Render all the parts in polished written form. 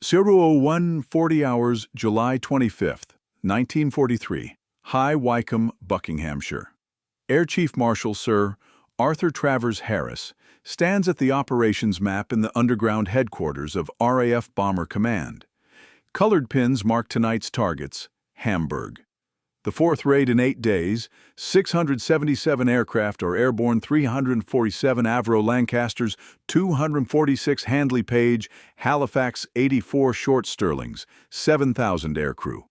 001:40 hours, July 25th, 1943, High Wycombe, Buckinghamshire. Air Chief Marshal Sir Arthur Travers Harris stands at the operations map in the underground headquarters of RAF Bomber Command. Colored pins mark tonight's targets: Hamburg. The fourth raid in 8 days, 677 aircraft are airborne, 347 Avro Lancasters, 246 Handley Page, Halifax 84 Short Stirlings, 7,000 aircrew.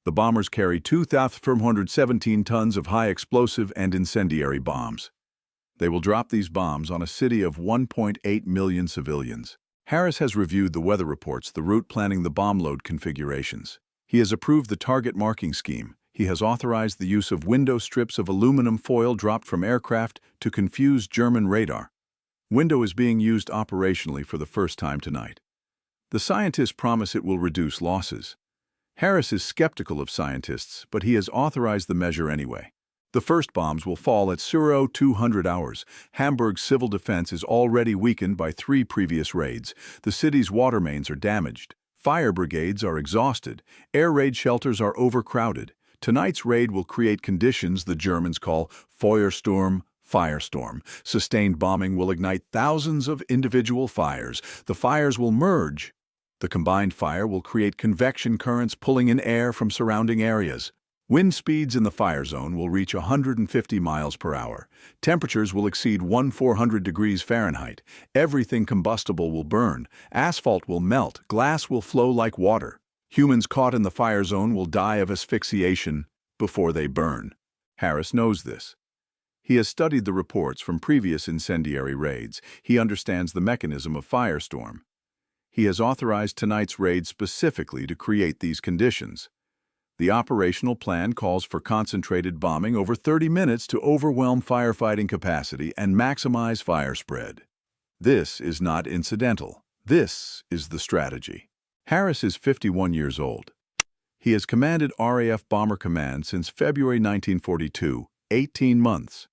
The bombers carry 2,417 tons of high explosive and incendiary bombs. They will drop these bombs on a city of 1.8 million civilians. Harris has reviewed the weather reports, the route planning, the bomb load configurations. He has approved the target marking scheme. He has authorized the use of window strips of aluminum foil dropped from aircraft to confuse German radar. Window is being used operationally for the first time tonight. The scientists promise it will reduce losses. Harris is skeptical of scientists, but he has authorized the measure anyway. The first bombs will fall at 0200 hours. Hamburg's civil defense is already weakened by 3 previous raids. The city's water mains are damaged. Fire brigades are exhausted. Air raid shelters are overcrowded. Tonight's raid will create conditions the Germans call firestorm. Sustained bombing will ignite thousands of individual fires. The fires will merge. The combined fire will create convection currents pulling in air from surrounding areas. Wind speeds in the fire zone will reach 150 miles per hour. Temperatures will exceed 1400 degrees Fahrenheit. Everything combustible will burn. Asphalt will melt. Glass will flow like water. Humans caught in the fire zone will die of asphyxiation before they burn. Harris knows this. He has studied the reports from previous incendiary raids. He understands the mechanism of firestorm. He has authorized tonight's raid specifically to create these conditions. The operational plan calls for concentrated bombing over 30 minutes to overwhelm firefighting capacity and maximize fire spread. This is not incidental. This is the strategy. Harris is 51 years old. He has commanded RAF Bomber Command since February 1942, 18 months.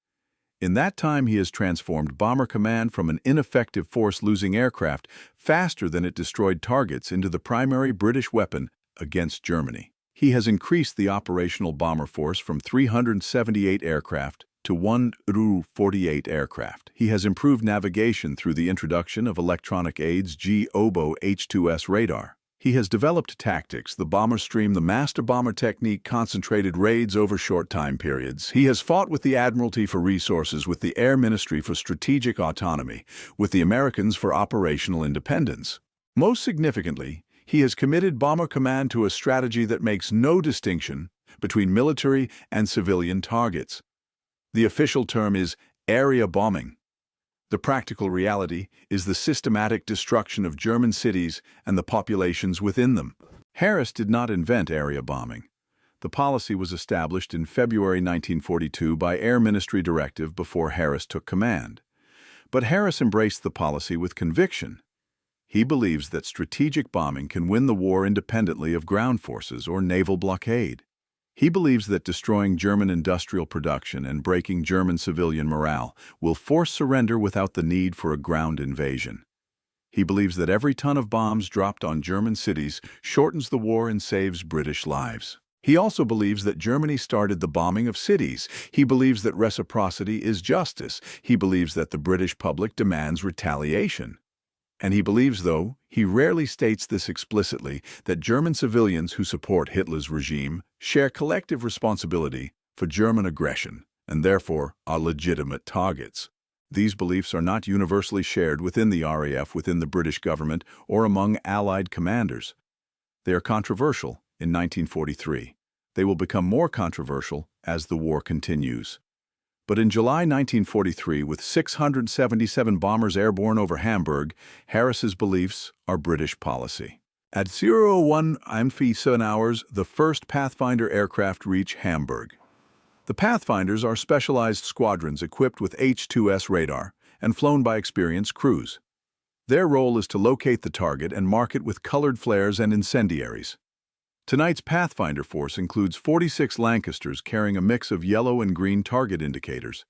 In that time, he has transformed Bomber Command from an ineffective force losing aircraft faster than it destroyed targets into the primary British weapon against Germany. He has increased the operational bomber force from 378 aircraft to 148 aircraft. He has improved navigation through the introduction of electronic aids G-OBO H2S radar. He has developed tactics, the bomber stream, the master bomber technique, concentrated raids over short time periods. He has fought with the Admiralty for resources, with the Air Ministry for strategic autonomy, with the Americans for operational independence. Most significantly, he has committed Bomber Command to a strategy that makes no distinction between military and civilian targets. The official term is area bombing. The practical reality is the systematic destruction of German cities and the populations within them. Harris did not invent area bombing. The policy was established in February 1942 by Air Ministry directive before Harris took command. But Harris embraced the policy with conviction. He believes that strategic bombing can win the war independently of ground forces or naval blockade. He believes that destroying German industrial production and breaking German civilian morale will force surrender without the need for a ground invasion. He believes that every ton of bombs dropped on German cities shortens the war and saves British lives. He also believes that Germany started the bombing of cities. He believes that reciprocity is justice. He believes that the British public demands retaliation. And he believes, though he rarely states this explicitly, that German civilians who support Hitler's regime share collective responsibility for German aggression and therefore are legitimate targets. These beliefs are not universally shared within the RAF, within the British government, or among Allied commanders. They are controversial in 1943. They will become more controversial as the war continues. But in July 1943, with 677 bombers airborne over Hamburg, Harris's beliefs are British policy. At 01:47 hours, the first Pathfinder aircraft reach Hamburg. The Pathfinders are specialized squadrons equipped with H2S radar and flown by experienced crews. Their role is to locate the target and mark it with colored flares and incendiaries. Tonight's Pathfinder force includes 46 Lancasters carrying a mix of yellow and green target indicators.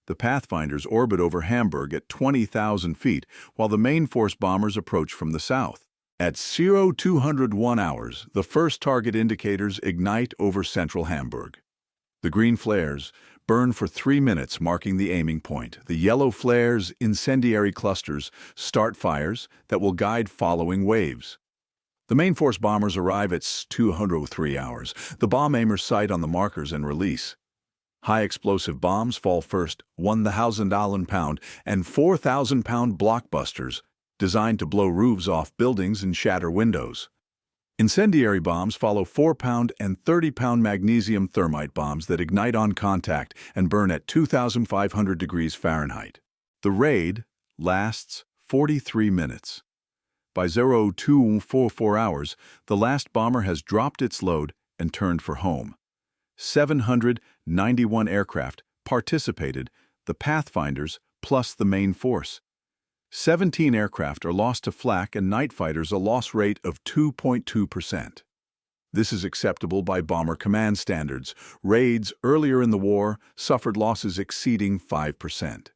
The Pathfinders orbit over Hamburg at 20,000 feet, while the main force bombers approach from the south. At 0201 hours, the first target indicators ignite over central Hamburg. The green flares burn for 3 minutes, marking the aiming point. The yellow flares, incendiary clusters, start fires that will guide following waves. The main force bombers arrive at 203 hours. The bomb aimers sight on the markers and release. High explosive bombs fall first, 1,000 pound and 4,000 pound blockbusters, designed to blow roofs off buildings and shatter windows. Incendiary bombs follow 4-pound and 30-pound magnesium thermite bombs that ignite on contact and burn at 2,500 degrees Fahrenheit. The raid lasts 43 minutes. By 0244 hours, the last bomber has dropped its load and turned for home. 791 aircraft participated, the Pathfinders plus the main force. 17 aircraft are lost to flak and night fighters, a loss rate of 2.2%. This is acceptable by Bomber Command standards. Raids earlier in the war suffered losses exceeding 5%.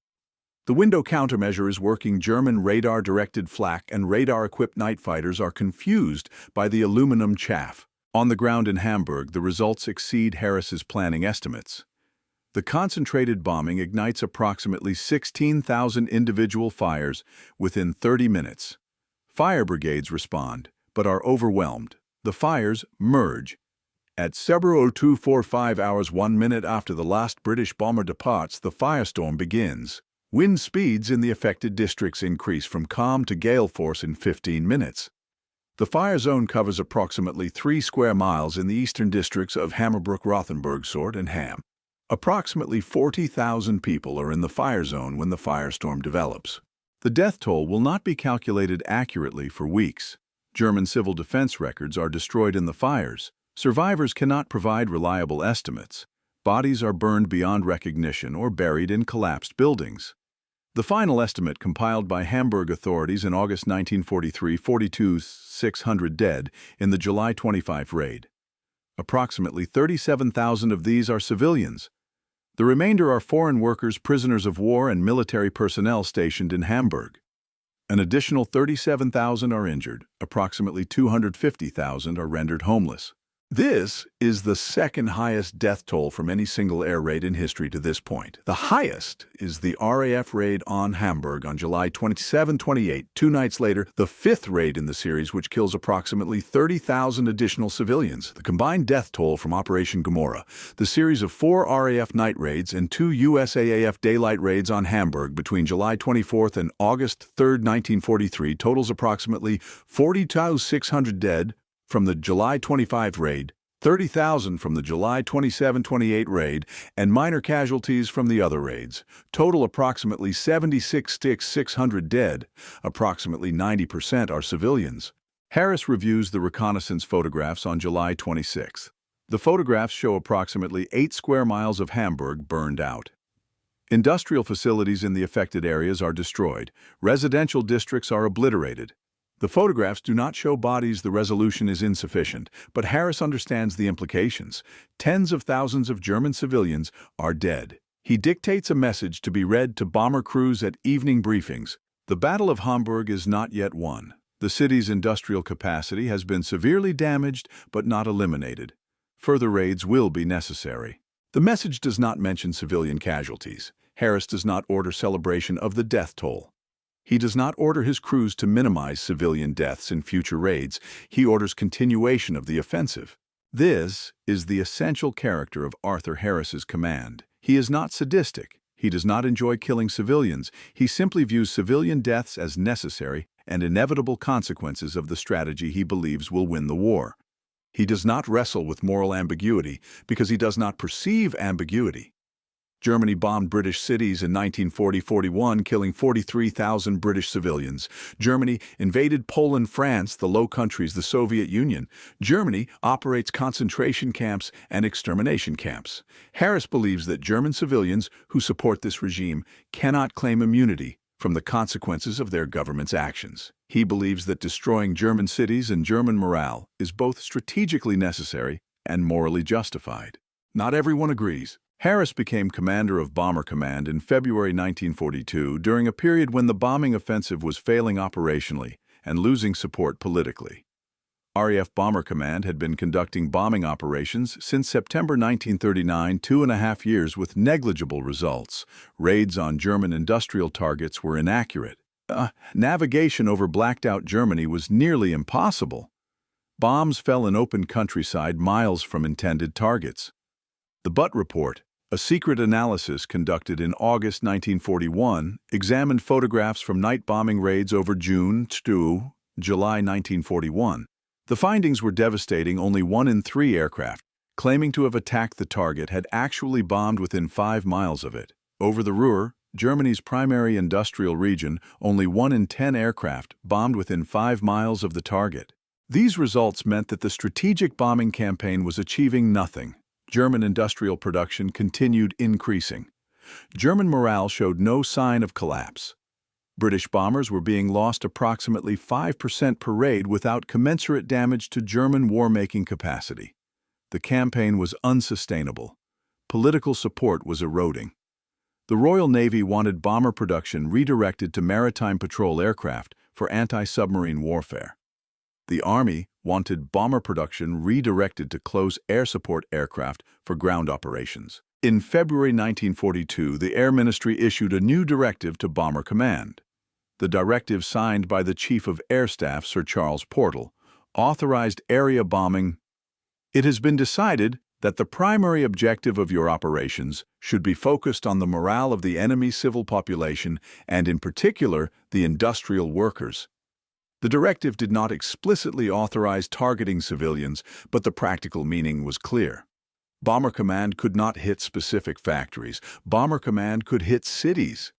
The window countermeasure is working. German radar-directed flak and radar-equipped night fighters are confused by the aluminum chaff. On the ground in Hamburg, the results exceed Harris's planning estimates. The concentrated bombing ignites approximately 16,000 individual fires within 30 minutes. Fire brigades respond, but are overwhelmed. The fires merge. At 0245 hours 1 minute after the last British bomber departs, the firestorm begins. Wind speeds in the affected districts increase from calm to gale force in 15 minutes. The fire zone covers approximately 3 square miles in the eastern districts of Hammerbrook, Rothenburg, Sort, and Ham. Approximately 40,000 people are in the fire zone when the firestorm develops. The death toll will not be calculated accurately for weeks. German civil defense records are destroyed in the fires. Survivors cannot provide reliable estimates. Bodies are burned beyond recognition or buried in collapsed buildings. The final estimate compiled by Hamburg authorities in August 1943, 42,600 dead in the July 25 raid. Approximately 37,000 of these are civilians. The remainder are foreign workers, prisoners of war, and military personnel stationed in Hamburg. An additional 37,000 are injured. Approximately 250,000 are rendered homeless. This is the second highest death toll from any single air raid in history to this point. The highest is the RAF raid on Hamburg on July 27-28, 2 nights later, the 5th raid in the series, which kills approximately 30,000 additional civilians. The combined death toll from Operation Gomorrah, the series of 4 RAF night raids and 2 USAAF daylight raids on Hamburg between July 24th and August 3rd, 1943, totals approximately 40,600 dead from the July 25 raid, 30,000 from the July 27-28 raid, and minor casualties from the other raids. Total approximately 76,600 dead. Approximately 90% are civilians. Harris reviews the reconnaissance photographs on July 26. The photographs show approximately 8 square miles of Hamburg burned out. Industrial facilities in the affected areas are destroyed. Residential districts are obliterated. The photographs do not show bodies. The resolution is insufficient, but Harris understands the implications. Tens of thousands of German civilians are dead. He dictates a message to be read to bomber crews at evening briefings. The Battle of Hamburg is not yet won. The city's industrial capacity has been severely damaged but not eliminated. Further raids will be necessary. The message does not mention civilian casualties. Harris does not order celebration of the death toll. He does not order his crews to minimize civilian deaths in future raids. He orders continuation of the offensive. This is the essential character of Arthur Harris's command. He is not sadistic. He does not enjoy killing civilians. He simply views civilian deaths as necessary and inevitable consequences of the strategy he believes will win the war. He does not wrestle with moral ambiguity because he does not perceive ambiguity. Germany bombed British cities in 1940-41, killing 43,000 British civilians. Germany invaded Poland, France, the Low Countries, the Soviet Union. Germany operates concentration camps and extermination camps. Harris believes that German civilians who support this regime cannot claim immunity from the consequences of their government's actions. He believes that destroying German cities and German morale is both strategically necessary and morally justified. Not everyone agrees. Harris became commander of Bomber Command in February 1942 during a period when the bombing offensive was failing operationally and losing support politically. RAF Bomber Command had been conducting bombing operations since September 1939, 2.5 years with negligible results. Raids on German industrial targets were inaccurate. Navigation over blacked-out Germany was nearly impossible. Bombs fell in open countryside miles from intended targets. The Butt Report, a secret analysis conducted in August 1941, examined photographs from night bombing raids over June to July 1941. The findings were devastating. Only 1 in 3 aircraft, claiming to have attacked the target, had actually bombed within 5 miles of it. Over the Ruhr, Germany's primary industrial region, only 1 in 10 aircraft bombed within 5 miles of the target. These results meant that the strategic bombing campaign was achieving nothing. German industrial production continued increasing. German morale showed no sign of collapse. British bombers were being lost approximately 5% per raid without commensurate damage to German war-making capacity. The campaign was unsustainable. Political support was eroding. The Royal Navy wanted bomber production redirected to maritime patrol aircraft for anti-submarine warfare. The Army wanted bomber production redirected to close air support aircraft for ground operations. In February 1942, the Air Ministry issued a new directive to Bomber Command. The directive, signed by the Chief of Air Staff, Sir Charles Portal, authorized area bombing. It has been decided that the primary objective of your operations should be focused on the morale of the enemy civil population and, in particular, the industrial workers. The directive did not explicitly authorize targeting civilians, but the practical meaning was clear. Bomber Command could not hit specific factories. Bomber Command could hit cities.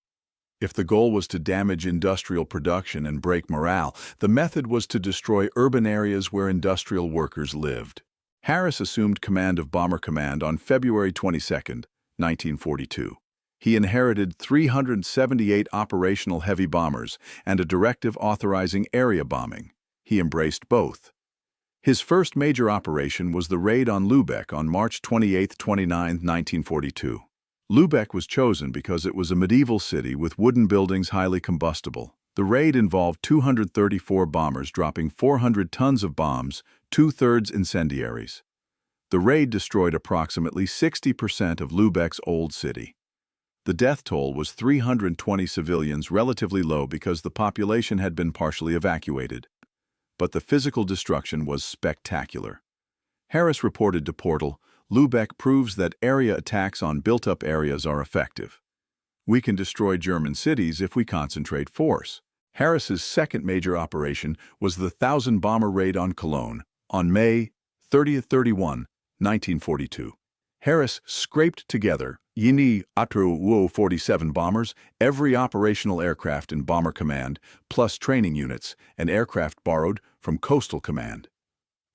If the goal was to damage industrial production and break morale, the method was to destroy urban areas where industrial workers lived. Harris assumed command of Bomber Command on February 22, 1942. He inherited 378 operational heavy bombers and a directive authorizing area bombing. He embraced both. His first major operation was the raid on Lübeck on March 28–29, 1942. Lübeck was chosen because it was a medieval city with wooden buildings highly combustible. The raid involved 234 bombers dropping 400 tons of bombs, 2/3 incendiaries. The raid destroyed approximately 60% of Lübeck's old city. The death toll was 320 civilians, relatively low because the population had been partially evacuated. But the physical destruction was spectacular. Harris reported to Portal, "Lübeck proves that area attacks on built-up areas are effective. We can destroy German cities if we concentrate force." Harris's second major operation was the 1,000-bomber raid on Cologne on May 30–31, 1942. Harris scraped together Yini Atru Wo-47 bombers, every operational aircraft in Bomber Command, plus training units and aircraft borrowed from Coastal Command.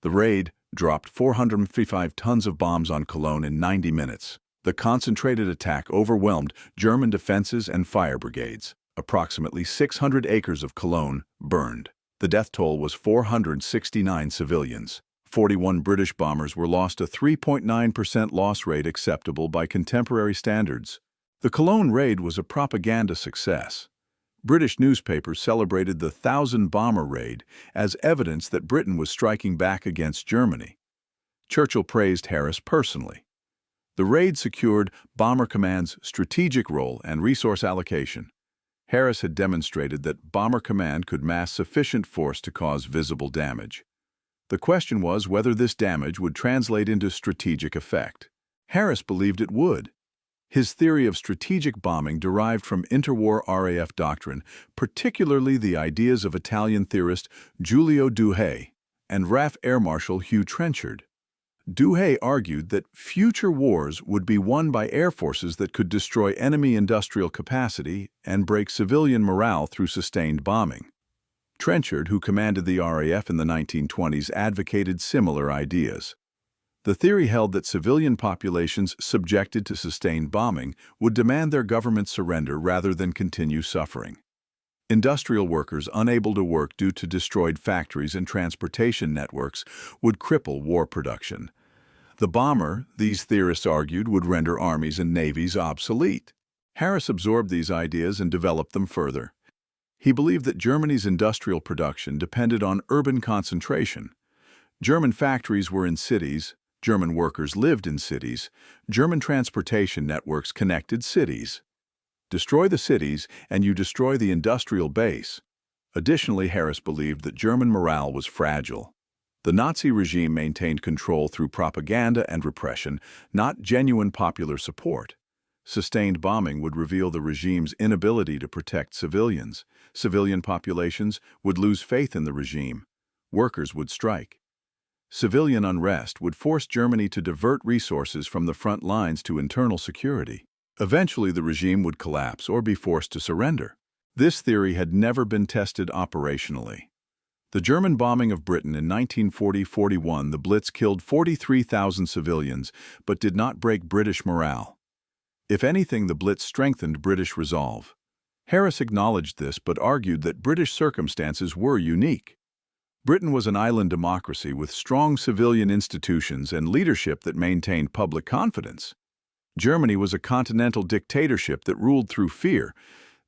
The raid dropped 455 tons of bombs on Cologne in 90 minutes. The concentrated attack overwhelmed German defenses and fire brigades. Approximately 600 acres of Cologne burned. The death toll was 469 civilians. 41 British bombers were lost, a 3.9% loss rate acceptable by contemporary standards. The Cologne raid was a propaganda success. British newspapers celebrated the 1,000-bomber raid as evidence that Britain was striking back against Germany. Churchill praised Harris personally. The raid secured Bomber Command's strategic role and resource allocation. Harris had demonstrated that Bomber Command could mass sufficient force to cause visible damage. The question was whether this damage would translate into strategic effect. Harris believed it would. His theory of strategic bombing derived from interwar RAF doctrine, particularly the ideas of Italian theorist Giulio Douhet and RAF Air Marshal Hugh Trenchard. Douhet argued that future wars would be won by air forces that could destroy enemy industrial capacity and break civilian morale through sustained bombing. Trenchard, who commanded the RAF in the 1920s, advocated similar ideas. The theory held that civilian populations subjected to sustained bombing would demand their government surrender rather than continue suffering. Industrial workers unable to work due to destroyed factories and transportation networks would cripple war production. The bomber, these theorists argued, would render armies and navies obsolete. Harris absorbed these ideas and developed them further. He believed that Germany's industrial production depended on urban concentration. German factories were in cities, German workers lived in cities, German transportation networks connected cities. Destroy the cities, and you destroy the industrial base. Additionally, Harris believed that German morale was fragile. The Nazi regime maintained control through propaganda and repression, not genuine popular support. Sustained bombing would reveal the regime's inability to protect civilians. Civilian populations would lose faith in the regime. Workers would strike. Civilian unrest would force Germany to divert resources from the front lines to internal security. Eventually, the regime would collapse or be forced to surrender. This theory had never been tested operationally. The German bombing of Britain in 1940-41, the Blitz killed 43,000 civilians, but did not break British morale. If anything, the Blitz strengthened British resolve. Harris acknowledged this but argued that British circumstances were unique. Britain was an island democracy with strong civilian institutions and leadership that maintained public confidence. Germany was a continental dictatorship that ruled through fear.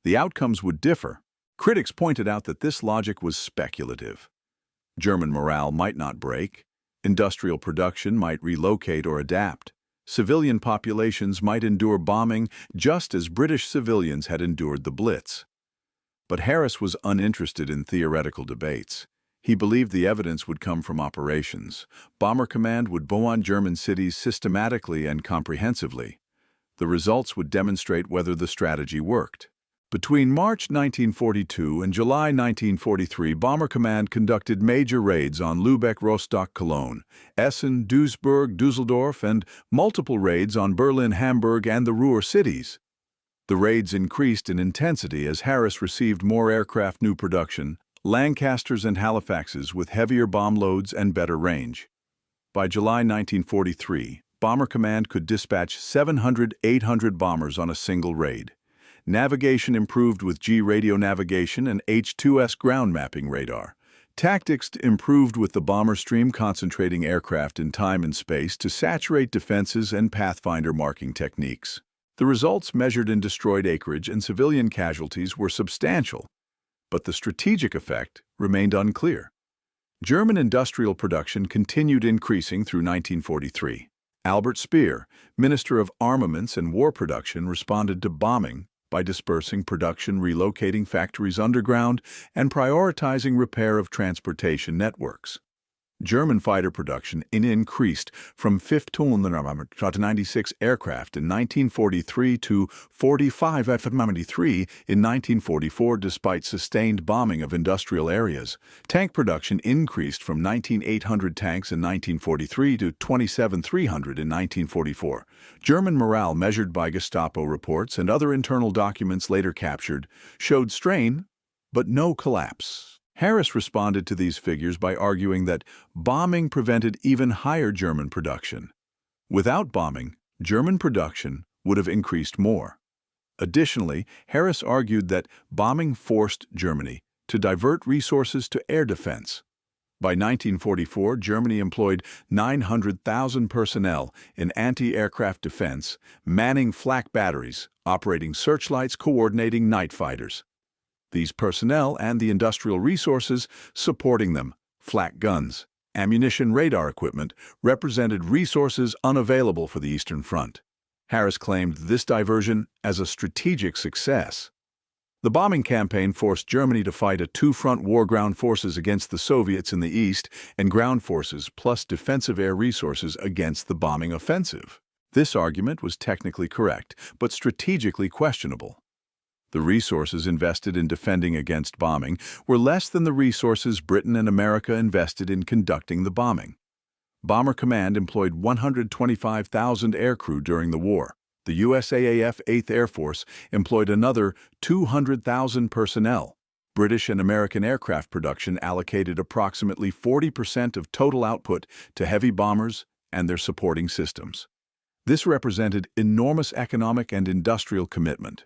The outcomes would differ. Critics pointed out that this logic was speculative. German morale might not break. Industrial production might relocate or adapt. Civilian populations might endure bombing just as British civilians had endured the Blitz. But Harris was uninterested in theoretical debates. He believed the evidence would come from operations. Bomber Command would bomb German cities systematically and comprehensively. The results would demonstrate whether the strategy worked. Between March 1942 and July 1943, Bomber Command conducted major raids on Lübeck, Rostock, Cologne, Essen, Duisburg, Düsseldorf, and multiple raids on Berlin, Hamburg, and the Ruhr cities. The raids increased in intensity as Harris received more aircraft new production, Lancasters and Halifaxes with heavier bomb loads and better range. By July 1943, Bomber Command could dispatch 700-800 bombers on a single raid. Navigation improved with G radio navigation and H-2S ground mapping radar. Tactics improved with the bomber stream concentrating aircraft in time and space to saturate defenses and pathfinder marking techniques. The results measured in destroyed acreage and civilian casualties were substantial, but the strategic effect remained unclear. German industrial production continued increasing through 1943. Albert Speer, Minister of Armaments and War Production, responded to bombing by dispersing production, relocating factories underground, and prioritizing repair of transportation networks. German fighter production increased from 96 aircraft in 1943 to 45 F-93 in 1944 despite sustained bombing of industrial areas. Tank production increased from 19,800 tanks in 1943 to 27,300 in 1944. German morale measured by Gestapo reports and other internal documents later captured showed strain, but no collapse. Harris responded to these figures by arguing that bombing prevented even higher German production. Without bombing, German production would have increased more. Additionally, Harris argued that bombing forced Germany to divert resources to air defense. By 1944, Germany employed 900,000 personnel in anti-aircraft defense, manning flak batteries, operating searchlights, coordinating night fighters. These personnel and the industrial resources supporting them, flak guns, ammunition, radar equipment, represented resources unavailable for the Eastern Front. Harris claimed this diversion as a strategic success. The bombing campaign forced Germany to fight a two-front war: ground forces against the Soviets in the east and ground forces plus defensive air resources against the bombing offensive. This argument was technically correct, but strategically questionable. The resources invested in defending against bombing were less than the resources Britain and America invested in conducting the bombing. Bomber Command employed 125,000 aircrew during the war. The USAAF 8th Air Force employed another 200,000 personnel. British and American aircraft production allocated approximately 40% of total output to heavy bombers and their supporting systems. This represented enormous economic and industrial commitment.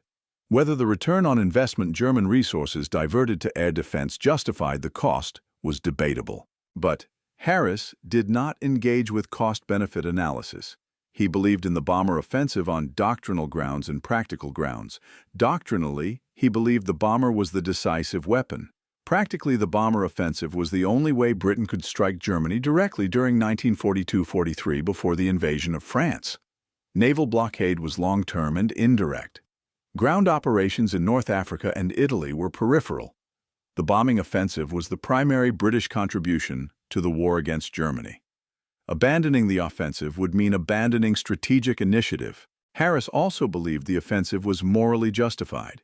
Whether the return on investment German resources diverted to air defense justified the cost was debatable. But Harris did not engage with cost-benefit analysis. He believed in the bomber offensive on doctrinal grounds and practical grounds. Doctrinally, he believed the bomber was the decisive weapon. Practically, the bomber offensive was the only way Britain could strike Germany directly during 1942-43 before the invasion of France. Naval blockade was long-term and indirect. Ground operations in North Africa and Italy were peripheral. The bombing offensive was the primary British contribution to the war against Germany. Abandoning the offensive would mean abandoning strategic initiative. Harris also believed the offensive was morally justified.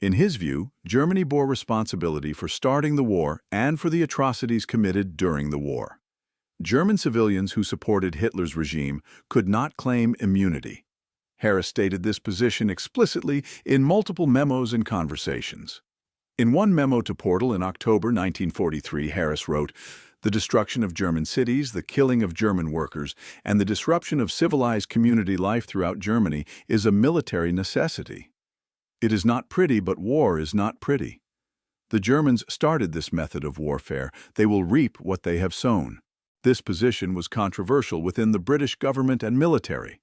In his view, Germany bore responsibility for starting the war and for the atrocities committed during the war. German civilians who supported Hitler's regime could not claim immunity. Harris stated this position explicitly in multiple memos and conversations. In one memo to Portal in October 1943, Harris wrote, "The destruction of German cities, the killing of German workers, and the disruption of civilized community life throughout Germany is a military necessity. It is not pretty, but war is not pretty. The Germans started this method of warfare. They will reap what they have sown." This position was controversial within the British government and military.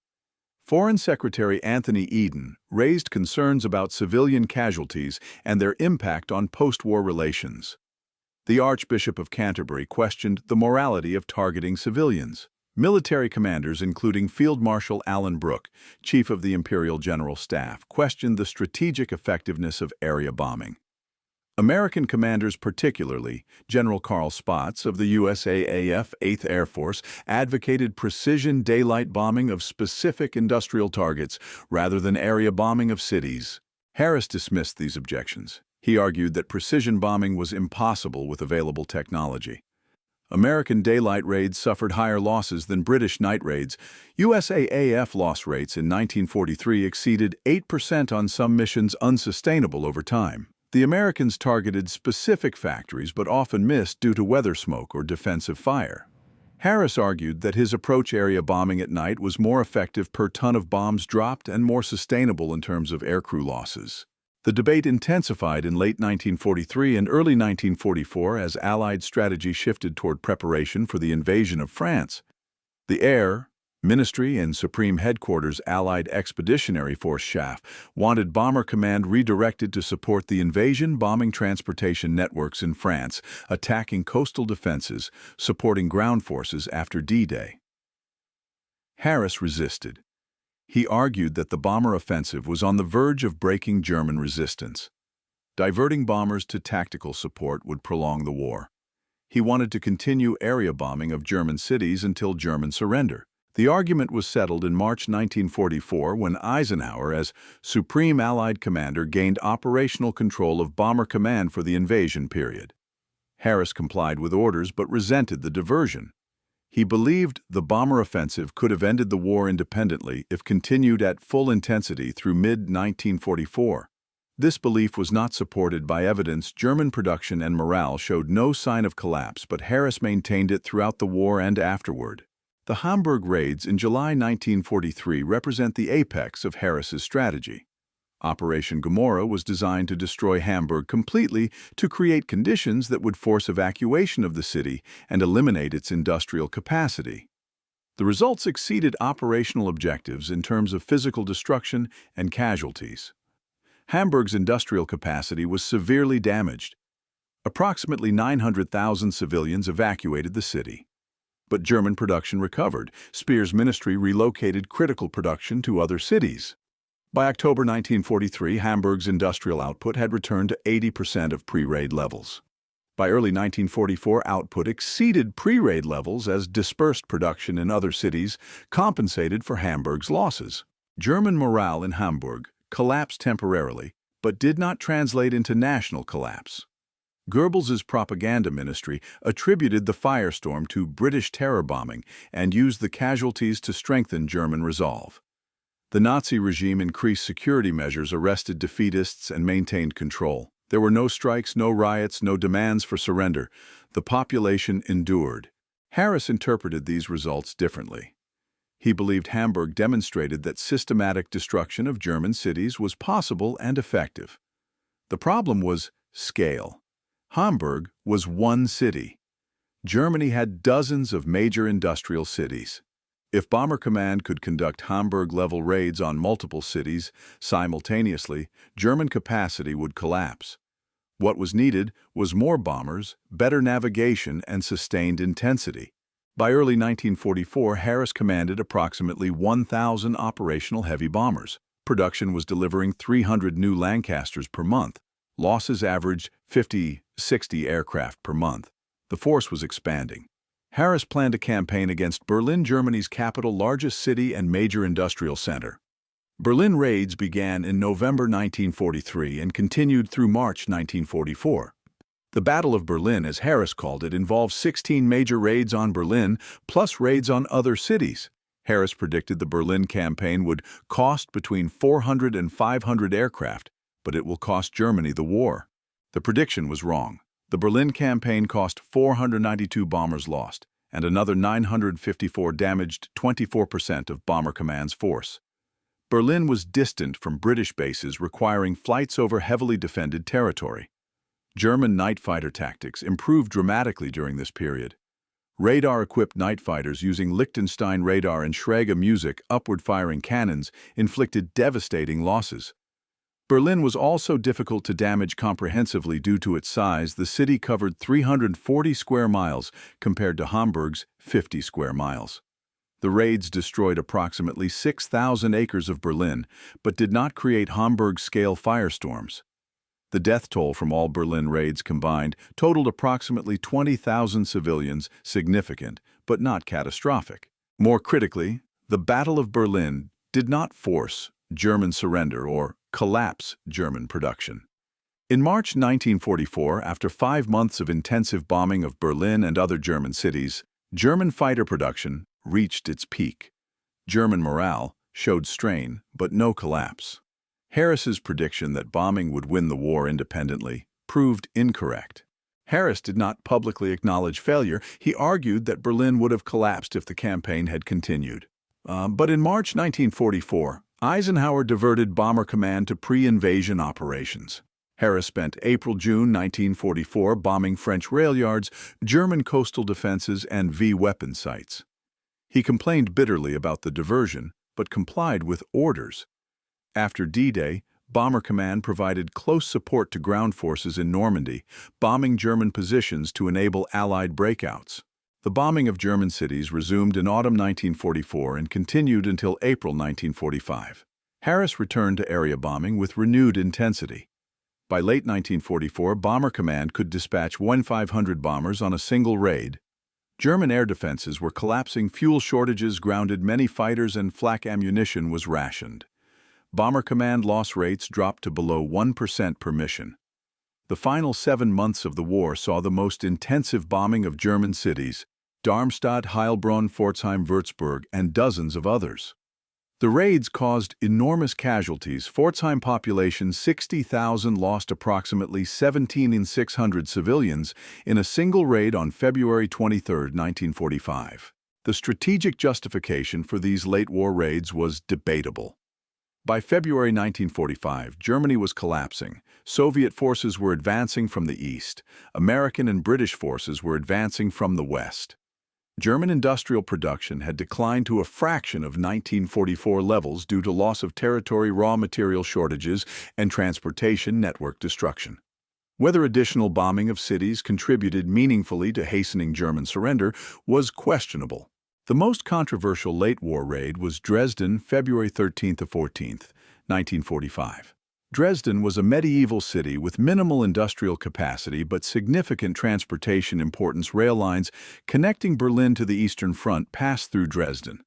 Foreign Secretary Anthony Eden raised concerns about civilian casualties and their impact on post-war relations. The Archbishop of Canterbury questioned the morality of targeting civilians. Military commanders, including Field Marshal Alan Brooke, Chief of the Imperial General Staff, questioned the strategic effectiveness of area bombing. American commanders, particularly General Carl Spaatz of the USAAF 8th Air Force, advocated precision daylight bombing of specific industrial targets rather than area bombing of cities. Harris dismissed these objections. He argued that precision bombing was impossible with available technology. American daylight raids suffered higher losses than British night raids. USAAF loss rates in 1943 exceeded 8% on some missions, unsustainable over time. The Americans targeted specific factories but often missed due to weather smoke or defensive fire. Harris argued that his approach area bombing at night was more effective per ton of bombs dropped and more sustainable in terms of aircrew losses. The debate intensified in late 1943 and early 1944 as Allied strategy shifted toward preparation for the invasion of France. The Air Ministry and Supreme Headquarters Allied Expeditionary Force SHAF wanted Bomber Command redirected to support the invasion bombing transportation networks in France, attacking coastal defenses, supporting ground forces after D-Day. Harris resisted. He argued that the bomber offensive was on the verge of breaking German resistance. Diverting bombers to tactical support would prolong the war. He wanted to continue area bombing of German cities until German surrender. The argument was settled in March 1944 when Eisenhower, as Supreme Allied Commander, gained operational control of Bomber Command for the invasion period. Harris complied with orders but resented the diversion. He believed the bomber offensive could have ended the war independently if continued at full intensity through mid-1944. This belief was not supported by evidence. German production and morale showed no sign of collapse, but Harris maintained it throughout the war and afterward. The Hamburg raids in July 1943 represent the apex of Harris's strategy. Operation Gomorrah was designed to destroy Hamburg completely to create conditions that would force evacuation of the city and eliminate its industrial capacity. The results exceeded operational objectives in terms of physical destruction and casualties. Hamburg's industrial capacity was severely damaged. Approximately 900,000 civilians evacuated the city. But German production recovered. Speer's ministry relocated critical production to other cities. By October 1943, Hamburg's industrial output had returned to 80% of pre-raid levels. By early 1944, output exceeded pre-raid levels as dispersed production in other cities compensated for Hamburg's losses. German morale in Hamburg collapsed temporarily, but did not translate into national collapse. Goebbels's propaganda ministry attributed the firestorm to British terror bombing and used the casualties to strengthen German resolve. The Nazi regime increased security measures, arrested defeatists, and maintained control. There were no strikes, no riots, no demands for surrender. The population endured. Harris interpreted these results differently. He believed Hamburg demonstrated that systematic destruction of German cities was possible and effective. The problem was scale. Hamburg was one city. Germany had dozens of major industrial cities. If Bomber Command could conduct Hamburg-level raids on multiple cities simultaneously, German capacity would collapse. What was needed was more bombers, better navigation, and sustained intensity. By early 1944, Harris commanded approximately 1,000 operational heavy bombers. Production was delivering 300 new Lancasters per month. Losses averaged 50-60 aircraft per month. The force was expanding. Harris planned a campaign against Berlin, Germany's capital, largest city, and major industrial center. Berlin raids began in November 1943 and continued through March 1944. The Battle of Berlin, as Harris called it, involved 16 major raids on Berlin, plus raids on other cities. Harris predicted the Berlin campaign would cost between 400 and 500 aircraft, but it will cost Germany the war. The prediction was wrong. The Berlin campaign cost 492 bombers lost, and another 954 damaged, 24% of Bomber Command's force. Berlin was distant from British bases, requiring flights over heavily defended territory. German night fighter tactics improved dramatically during this period. Radar-equipped night fighters using Liechtenstein radar and Schräge Musik upward-firing cannons inflicted devastating losses. Berlin was also difficult to damage comprehensively due to its size. The city covered 340 square miles compared to Hamburg's 50 square miles. The raids destroyed approximately 6,000 acres of Berlin, but did not create Hamburg-scale firestorms. The death toll from all Berlin raids combined totaled approximately 20,000 civilians, significant, but not catastrophic. More critically, the Battle of Berlin did not force German surrender or collapse German production. In March 1944, after 5 months of intensive bombing of Berlin and other German cities, German fighter production reached its peak. German morale showed strain, but no collapse. Harris's prediction that bombing would win the war independently proved incorrect. Harris did not publicly acknowledge failure. He argued that Berlin would have collapsed if the campaign had continued. But in March 1944, Eisenhower diverted Bomber Command to pre-invasion operations. Harris spent April-June 1944 bombing French rail yards, German coastal defenses, and V-weapon sites. He complained bitterly about the diversion, but complied with orders. After D-Day, Bomber Command provided close support to ground forces in Normandy, bombing German positions to enable Allied breakouts. The bombing of German cities resumed in autumn 1944 and continued until April 1945. Harris returned to area bombing with renewed intensity. By late 1944, Bomber Command could dispatch 1,500 bombers on a single raid. German air defenses were collapsing, fuel shortages grounded many fighters, and flak ammunition was rationed. Bomber Command loss rates dropped to below 1% per mission. The final 7 months of the war saw the most intensive bombing of German cities: Darmstadt, Heilbronn, Pforzheim, Würzburg, and dozens of others. The raids caused enormous casualties. Pforzheim population 60,000 lost approximately 17,600 civilians in a single raid on February 23, 1945. The strategic justification for these late-war raids was debatable. By February 1945, Germany was collapsing. Soviet forces were advancing from the east. American and British forces were advancing from the west. German industrial production had declined to a fraction of 1944 levels due to loss of territory, raw material shortages, and transportation network destruction. Whether additional bombing of cities contributed meaningfully to hastening German surrender was questionable. The most controversial late-war raid was Dresden, February 13 to 14, 1945. Dresden was a medieval city with minimal industrial capacity but significant transportation importance. Rail lines connecting Berlin to the Eastern Front passed through Dresden.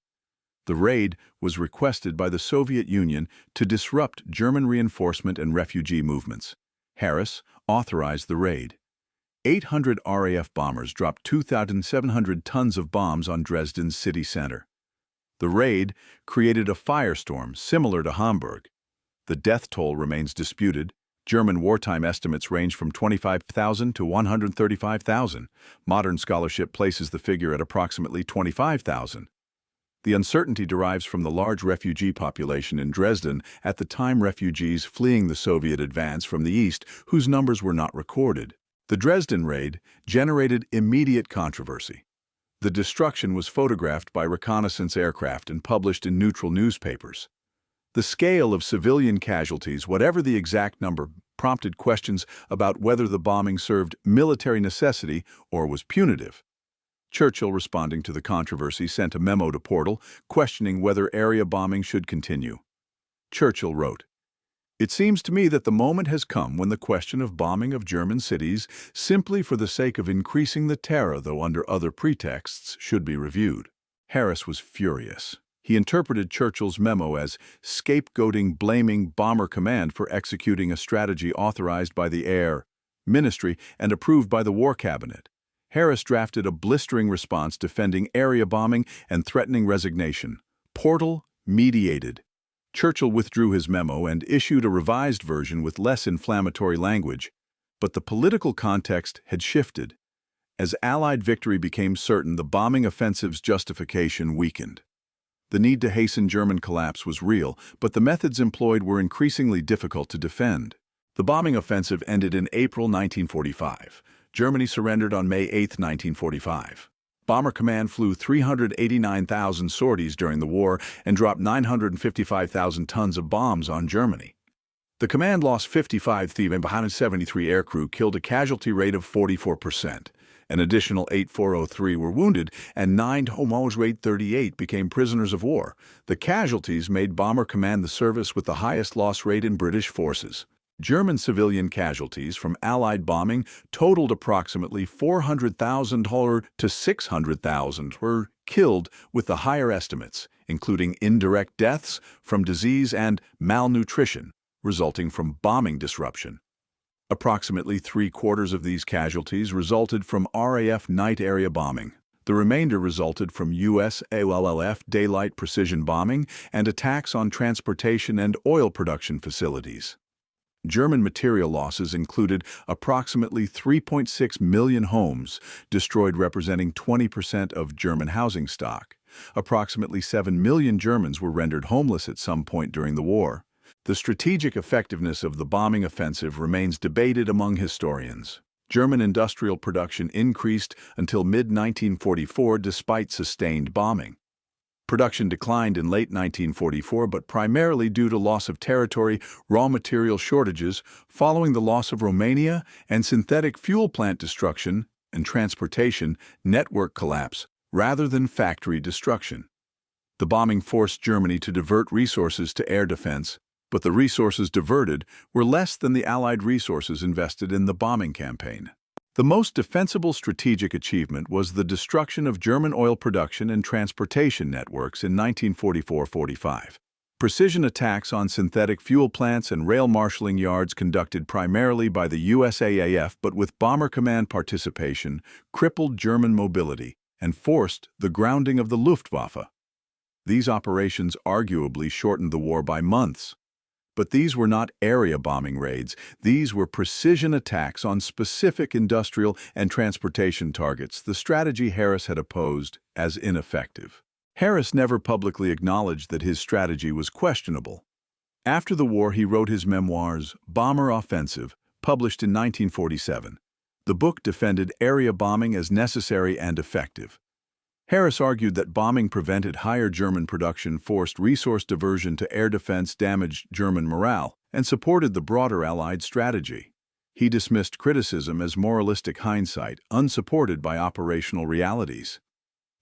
The raid was requested by the Soviet Union to disrupt German reinforcement and refugee movements. Harris authorized the raid. 800 RAF bombers dropped 2,700 tons of bombs on Dresden's city center. The raid created a firestorm similar to Hamburg. The death toll remains disputed. German wartime estimates range from 25,000 to 135,000. Modern scholarship places the figure at approximately 25,000. The uncertainty derives from the large refugee population in Dresden at the time, refugees fleeing the Soviet advance from the east whose numbers were not recorded. The Dresden raid generated immediate controversy. The destruction was photographed by reconnaissance aircraft and published in neutral newspapers. The scale of civilian casualties, whatever the exact number, prompted questions about whether the bombing served military necessity or was punitive. Churchill, responding to the controversy, sent a memo to Portal questioning whether area bombing should continue. Churchill wrote, "It seems to me that the moment has come when the question of bombing of German cities, simply for the sake of increasing the terror, though under other pretexts, should be reviewed." Harris was furious. He interpreted Churchill's memo as scapegoating, blaming Bomber Command for executing a strategy authorized by the Air Ministry and approved by the War Cabinet. Harris drafted a blistering response defending area bombing and threatening resignation. Portal mediated. Churchill withdrew his memo and issued a revised version with less inflammatory language, but the political context had shifted. As Allied victory became certain, the bombing offensive's justification weakened. The need to hasten German collapse was real, but the methods employed were increasingly difficult to defend. The bombing offensive ended in April 1945. Germany surrendered on May 8, 1945. Bomber Command flew 389,000 sorties during the war and dropped 955,000 tons of bombs on Germany. The command lost 55 and 173 aircrew, killed a casualty rate of 44%. An additional 8403 were wounded, and 9 homos rate 38 became prisoners of war. The casualties made Bomber Command the service with the highest loss rate in British forces. German civilian casualties from Allied bombing totaled approximately 400,000 to 600,000 were killed, with the higher estimates, including indirect deaths from disease and malnutrition resulting from bombing disruption. Approximately 3/4 of these casualties resulted from RAF night area bombing. The remainder resulted from US ALLF daylight precision bombing and attacks on transportation and oil production facilities. German material losses included approximately 3.6 million homes destroyed, representing 20% of German housing stock. Approximately 7 million Germans were rendered homeless at some point during the war. The strategic effectiveness of the bombing offensive remains debated among historians. German industrial production increased until mid-1944 despite sustained bombing. Production declined in late 1944, but primarily due to loss of territory, raw material shortages following the loss of Romania, and synthetic fuel plant destruction and transportation network collapse, rather than factory destruction. The bombing forced Germany to divert resources to air defense, but the resources diverted were less than the Allied resources invested in the bombing campaign. The most defensible strategic achievement was the destruction of German oil production and transportation networks in 1944-45. Precision attacks on synthetic fuel plants and rail marshalling yards, conducted primarily by the USAAF but with Bomber Command participation, crippled German mobility and forced the grounding of the Luftwaffe. These operations arguably shortened the war by months. But these were not area bombing raids. These were precision attacks on specific industrial and transportation targets, the strategy Harris had opposed as ineffective. Harris never publicly acknowledged that his strategy was questionable. After the war, he wrote his memoirs, Bomber Offensive, published in 1947. The book defended area bombing as necessary and effective. Harris argued that bombing prevented higher German production, forced resource diversion to air defense, damaged German morale, and supported the broader Allied strategy. He dismissed criticism as moralistic hindsight, unsupported by operational realities.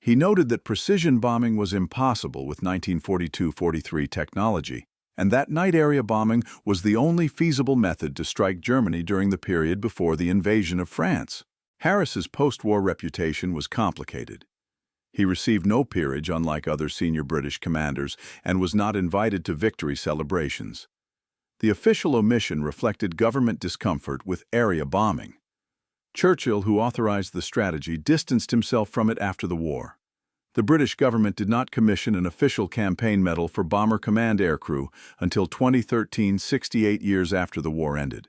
He noted that precision bombing was impossible with 1942-43 technology, and that night area bombing was the only feasible method to strike Germany during the period before the invasion of France. Harris's post-war reputation was complicated. He received no peerage, unlike other senior British commanders, and was not invited to victory celebrations. The official omission reflected government discomfort with area bombing. Churchill, who authorized the strategy, distanced himself from it after the war. The British government did not commission an official campaign medal for Bomber Command aircrew until 2013, 68 years after the war ended.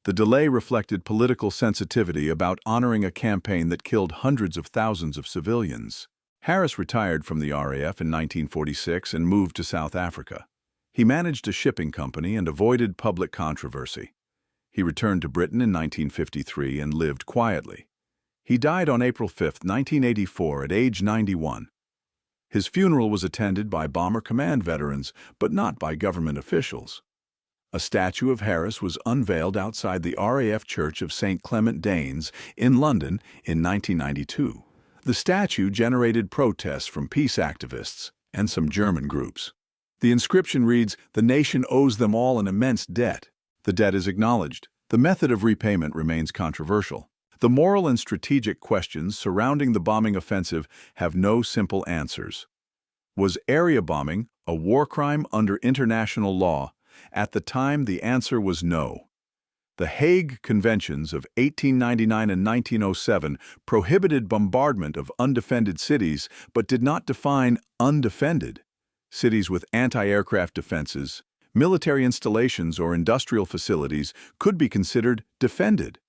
The delay reflected political sensitivity about honoring a campaign that killed hundreds of thousands of civilians. Harris retired from the RAF in 1946 and moved to South Africa. He managed a shipping company and avoided public controversy. He returned to Britain in 1953 and lived quietly. He died on April 5, 1984, at age 91. His funeral was attended by Bomber Command veterans, but not by government officials. A statue of Harris was unveiled outside the RAF Church of St. Clement Danes in London in 1992. The statue generated protests from peace activists and some German groups. The inscription reads, "The nation owes them all an immense debt." The debt is acknowledged. The method of repayment remains controversial. The moral and strategic questions surrounding the bombing offensive have no simple answers. Was area bombing a war crime under international law? At the time, the answer was no. The Hague Conventions of 1899 and 1907 prohibited bombardment of undefended cities, but did not define undefended. Cities with anti-aircraft defenses, military installations, or industrial facilities could be considered defended.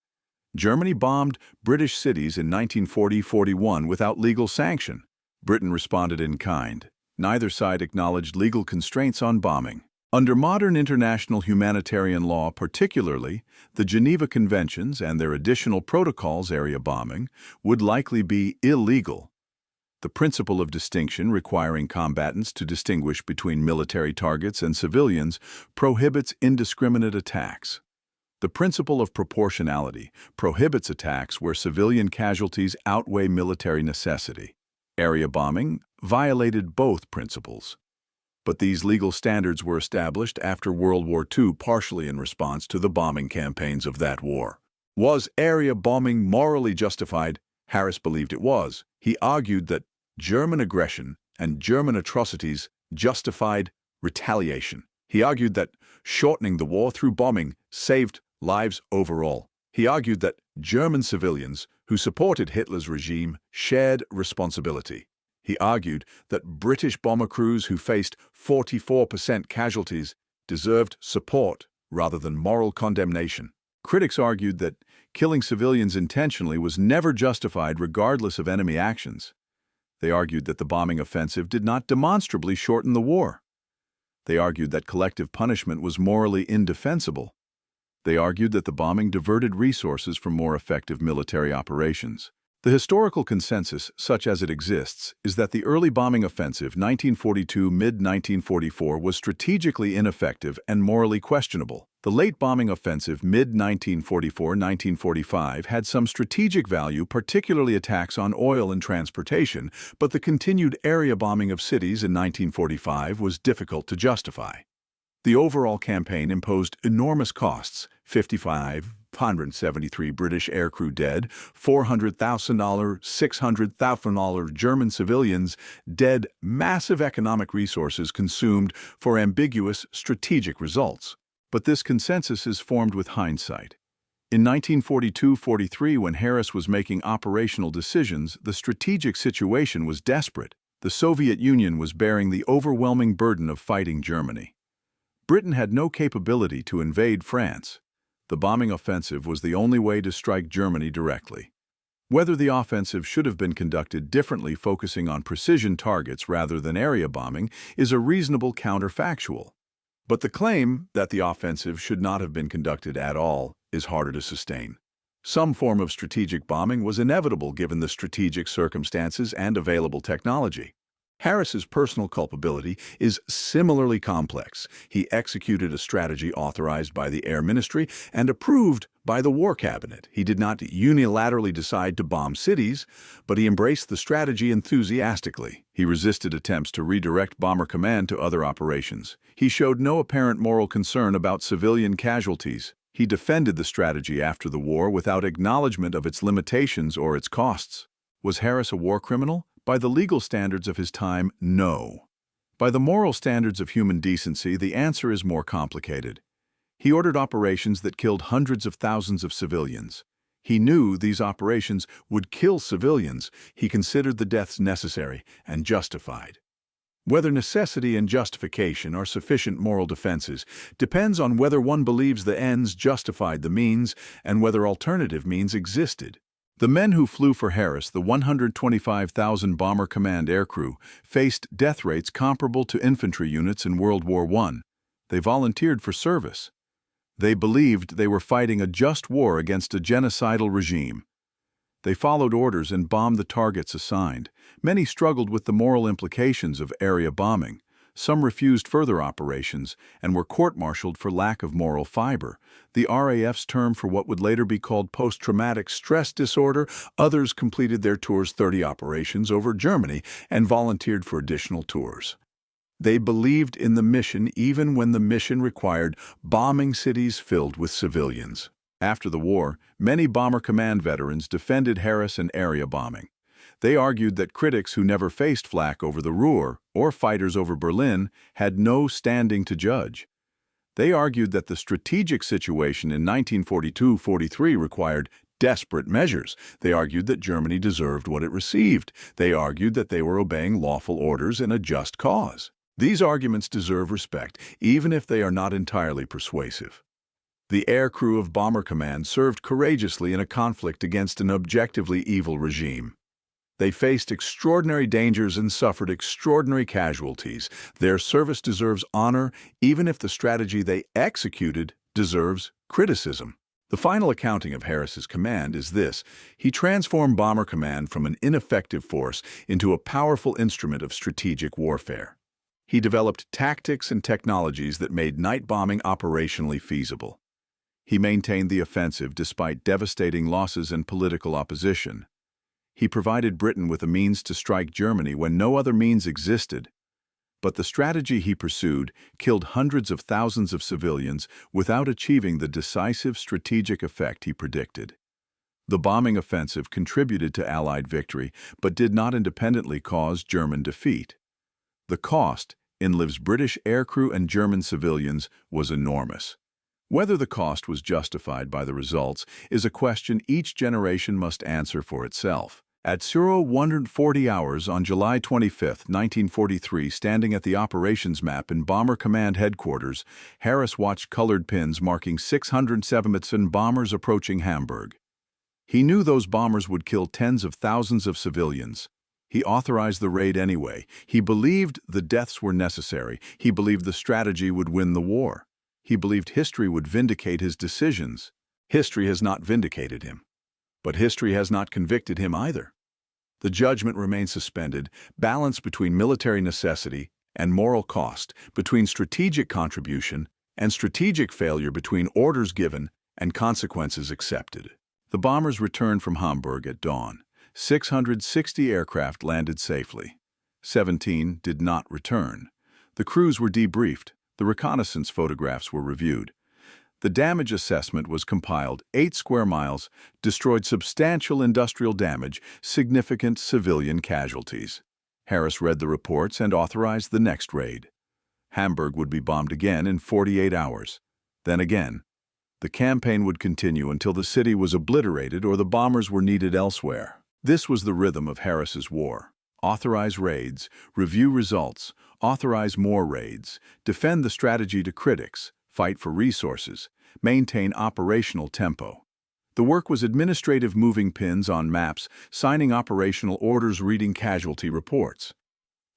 Germany bombed British cities in 1940-41 without legal sanction. Britain responded in kind. Neither side acknowledged legal constraints on bombing. Under modern international humanitarian law, particularly the Geneva Conventions and their additional protocols, area bombing would likely be illegal. The principle of distinction, requiring combatants to distinguish between military targets and civilians, prohibits indiscriminate attacks. The principle of proportionality prohibits attacks where civilian casualties outweigh military necessity. Area bombing violated both principles. But these legal standards were established after World War II, partially in response to the bombing campaigns of that war. Was area bombing morally justified? Harris believed it was. He argued that German aggression and German atrocities justified retaliation. He argued that shortening the war through bombing saved lives overall. He argued that German civilians who supported Hitler's regime shared responsibility. He argued that British bomber crews who faced 44% casualties deserved support rather than moral condemnation. Critics argued that killing civilians intentionally was never justified regardless of enemy actions. They argued that the bombing offensive did not demonstrably shorten the war. They argued that collective punishment was morally indefensible. They argued that the bombing diverted resources from more effective military operations. The historical consensus, such as it exists, is that the early bombing offensive, 1942 mid-1944, was strategically ineffective and morally questionable. The late bombing offensive, mid-1944-1945, had some strategic value, particularly attacks on oil and transportation, but the continued area bombing of cities in 1945 was difficult to justify. The overall campaign imposed enormous costs: 573 British aircrew dead, $400,000, $600,000 German civilians dead, massive economic resources consumed for ambiguous strategic results. But this consensus is formed with hindsight. In 1942-43, when Harris was making operational decisions, the strategic situation was desperate. The Soviet Union was bearing the overwhelming burden of fighting Germany. Britain had no capability to invade France. The bombing offensive was the only way to strike Germany directly. Whether the offensive should have been conducted differently, focusing on precision targets rather than area bombing, is a reasonable counterfactual. But the claim that the offensive should not have been conducted at all is harder to sustain. Some form of strategic bombing was inevitable given the strategic circumstances and available technology. Harris's personal culpability is similarly complex. He executed a strategy authorized by the Air Ministry and approved by the War Cabinet. He did not unilaterally decide to bomb cities, but he embraced the strategy enthusiastically. He resisted attempts to redirect Bomber Command to other operations. He showed no apparent moral concern about civilian casualties. He defended the strategy after the war without acknowledgement of its limitations or its costs. Was Harris a war criminal? By the legal standards of his time, no. By the moral standards of human decency, the answer is more complicated. He ordered operations that killed hundreds of thousands of civilians. He knew these operations would kill civilians. He considered the deaths necessary and justified. Whether necessity and justification are sufficient moral defenses depends on whether one believes the ends justified the means and whether alternative means existed. The men who flew for Harris, the 125,000 Bomber Command aircrew, faced death rates comparable to infantry units in World War I. They volunteered for service. They believed they were fighting a just war against a genocidal regime. They followed orders and bombed the targets assigned. Many struggled with the moral implications of area bombing. Some refused further operations and were court-martialed for lack of moral fiber, the RAF's term for what would later be called post-traumatic stress disorder. Others completed their tour's 30 operations over Germany and volunteered for additional tours. They believed in the mission even when the mission required bombing cities filled with civilians. After the war, many Bomber Command veterans defended Harris and area bombing. They argued that critics who never faced flak over the Ruhr or fighters over Berlin had no standing to judge. They argued that the strategic situation in 1942-43 required desperate measures. They argued that Germany deserved what it received. They argued that they were obeying lawful orders in a just cause. These arguments deserve respect, even if they are not entirely persuasive. The aircrew of Bomber Command served courageously in a conflict against an objectively evil regime. They faced extraordinary dangers and suffered extraordinary casualties. Their service deserves honor, even if the strategy they executed deserves criticism. The final accounting of Harris's command is this: he transformed Bomber Command from an ineffective force into a powerful instrument of strategic warfare. He developed tactics and technologies that made night bombing operationally feasible. He maintained the offensive despite devastating losses and political opposition. He provided Britain with a means to strike Germany when no other means existed. But the strategy he pursued killed hundreds of thousands of civilians without achieving the decisive strategic effect he predicted. The bombing offensive contributed to Allied victory, but did not independently cause German defeat. The cost, in lives British aircrew and German civilians, was enormous. Whether the cost was justified by the results is a question each generation must answer for itself. At 0140 hours on July 25, 1943, standing at the operations map in Bomber Command headquarters, Harris watched colored pins marking 607th bombers approaching Hamburg. He knew those bombers would kill tens of thousands of civilians. He authorized the raid anyway. He believed the deaths were necessary. He believed the strategy would win the war. He believed history would vindicate his decisions. History has not vindicated him. But history has not convicted him either. The judgment remains suspended, balance between military necessity and moral cost, between strategic contribution and strategic failure, between orders given and consequences accepted. The bombers returned from Hamburg at dawn. 660 aircraft landed safely. 17 did not return. The crews were debriefed. The reconnaissance photographs were reviewed. The damage assessment was compiled. 8 square miles, destroyed substantial industrial damage, significant civilian casualties. Harris read the reports and authorized the next raid. Hamburg would be bombed again in 48 hours. Then again. The campaign would continue until the city was obliterated or the bombers were needed elsewhere. This was the rhythm of Harris's war. Authorize raids, review results, authorize more raids, defend the strategy to critics, fight for resources, maintain operational tempo. The work was administrative, moving pins on maps, signing operational orders, reading casualty reports.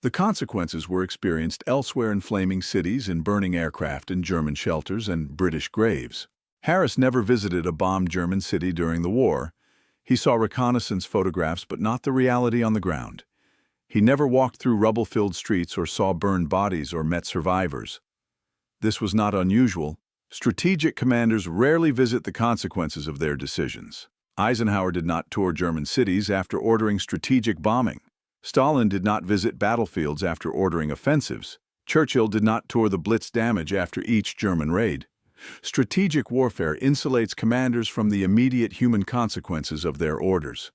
The consequences were experienced elsewhere in flaming cities, in burning aircraft, in German shelters, and British graves. Harris never visited a bombed German city during the war. He saw reconnaissance photographs, but not the reality on the ground. He never walked through rubble-filled streets or saw burned bodies or met survivors. This was not unusual. Strategic commanders rarely visit the consequences of their decisions. Eisenhower did not tour German cities after ordering strategic bombing. Stalin did not visit battlefields after ordering offensives. Churchill did not tour the Blitz damage after each German raid. Strategic warfare insulates commanders from the immediate human consequences of their orders.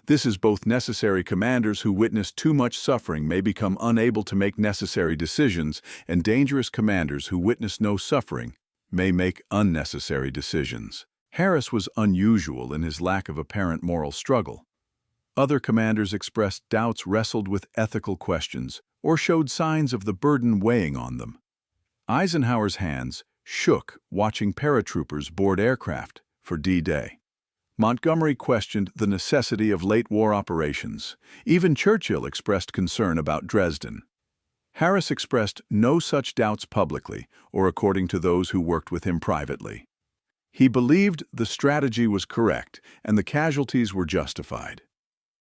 This is both necessary. Commanders who witness too much suffering may become unable to make necessary decisions, and dangerous commanders who witness no suffering may make unnecessary decisions. Harris was unusual in his lack of apparent moral struggle. Other commanders expressed doubts, wrestled with ethical questions, or showed signs of the burden weighing on them. Eisenhower's hands shook watching paratroopers board aircraft for D-Day. Montgomery questioned the necessity of late-war operations. Even Churchill expressed concern about Dresden. Harris expressed no such doubts publicly or according to those who worked with him privately. He believed the strategy was correct and the casualties were justified.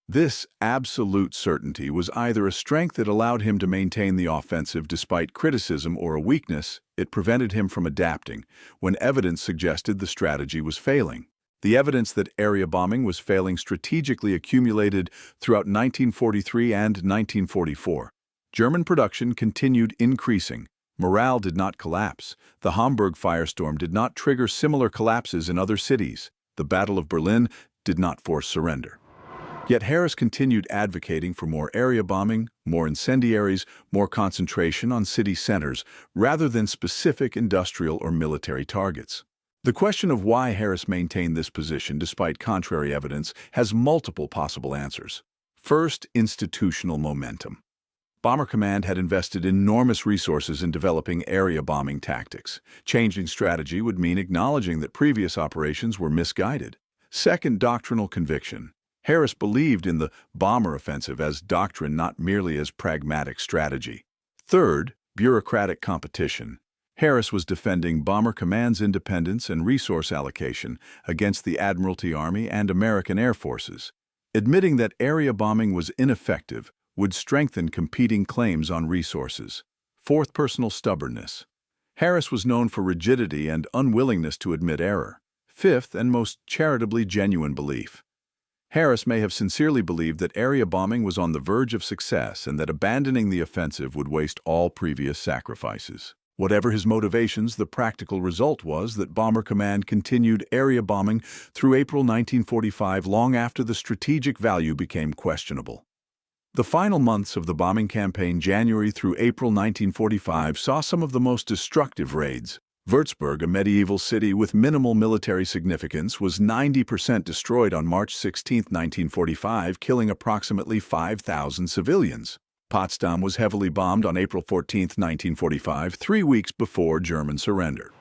This absolute certainty was either a strength that allowed him to maintain the offensive despite criticism or a weakness, it prevented him from adapting when evidence suggested the strategy was failing. The evidence that area bombing was failing strategically accumulated throughout 1943 and 1944. German production continued increasing. Morale did not collapse. The Hamburg firestorm did not trigger similar collapses in other cities. The Battle of Berlin did not force surrender. Yet Harris continued advocating for more area bombing, more incendiaries, more concentration on city centers, rather than specific industrial or military targets. The question of why Harris maintained this position despite contrary evidence has multiple possible answers. First, institutional momentum. Bomber Command had invested enormous resources in developing area bombing tactics. Changing strategy would mean acknowledging that previous operations were misguided. Second, doctrinal conviction. Harris believed in the bomber offensive as doctrine, not merely as pragmatic strategy. Third, bureaucratic competition. Harris was defending Bomber Command's independence and resource allocation against the Admiralty Army and American Air Forces. Admitting that area bombing was ineffective would strengthen competing claims on resources. Fourth, personal stubbornness. Harris was known for rigidity and unwillingness to admit error. Fifth, and most charitably genuine belief. Harris may have sincerely believed that area bombing was on the verge of success and that abandoning the offensive would waste all previous sacrifices. Whatever his motivations, the practical result was that Bomber Command continued area bombing through April 1945, long after the strategic value became questionable. The final months of the bombing campaign, January through April 1945, saw some of the most destructive raids. Würzburg, a medieval city with minimal military significance, was 90% destroyed on March 16, 1945, killing approximately 5,000 civilians. Potsdam was heavily bombed on April 14, 1945, 3 weeks before German surrender.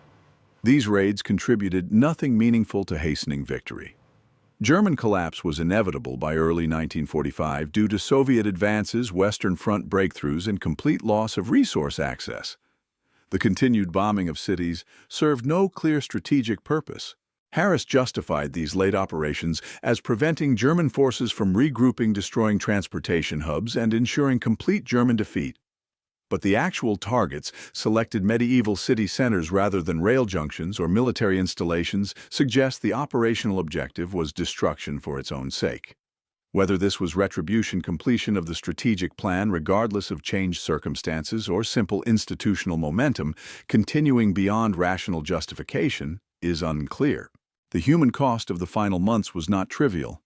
These raids contributed nothing meaningful to hastening victory. German collapse was inevitable by early 1945 due to Soviet advances, Western Front breakthroughs, and complete loss of resource access. The continued bombing of cities served no clear strategic purpose. Harris justified these late operations as preventing German forces from regrouping, destroying transportation hubs, and ensuring complete German defeat. But the actual targets, selected medieval city centers rather than rail junctions or military installations, suggest the operational objective was destruction for its own sake. Whether this was retribution, completion of the strategic plan regardless of changed circumstances, or simple institutional momentum continuing beyond rational justification, is unclear. The human cost of the final months was not trivial.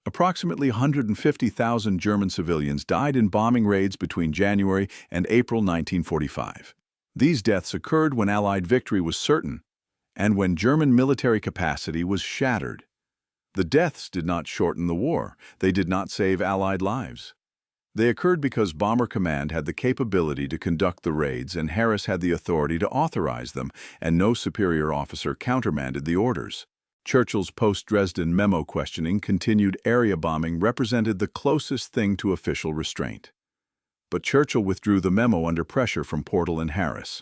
Approximately 150,000 German civilians died in bombing raids between January and April 1945. These deaths occurred when Allied victory was certain and when German military capacity was shattered. The deaths did not shorten the war. They did not save Allied lives. They occurred because Bomber Command had the capability to conduct the raids and Harris had the authority to authorize them, and no superior officer countermanded the orders. Churchill's post-Dresden memo questioning continued area bombing represented the closest thing to official restraint. But Churchill withdrew the memo under pressure from Portal and Harris.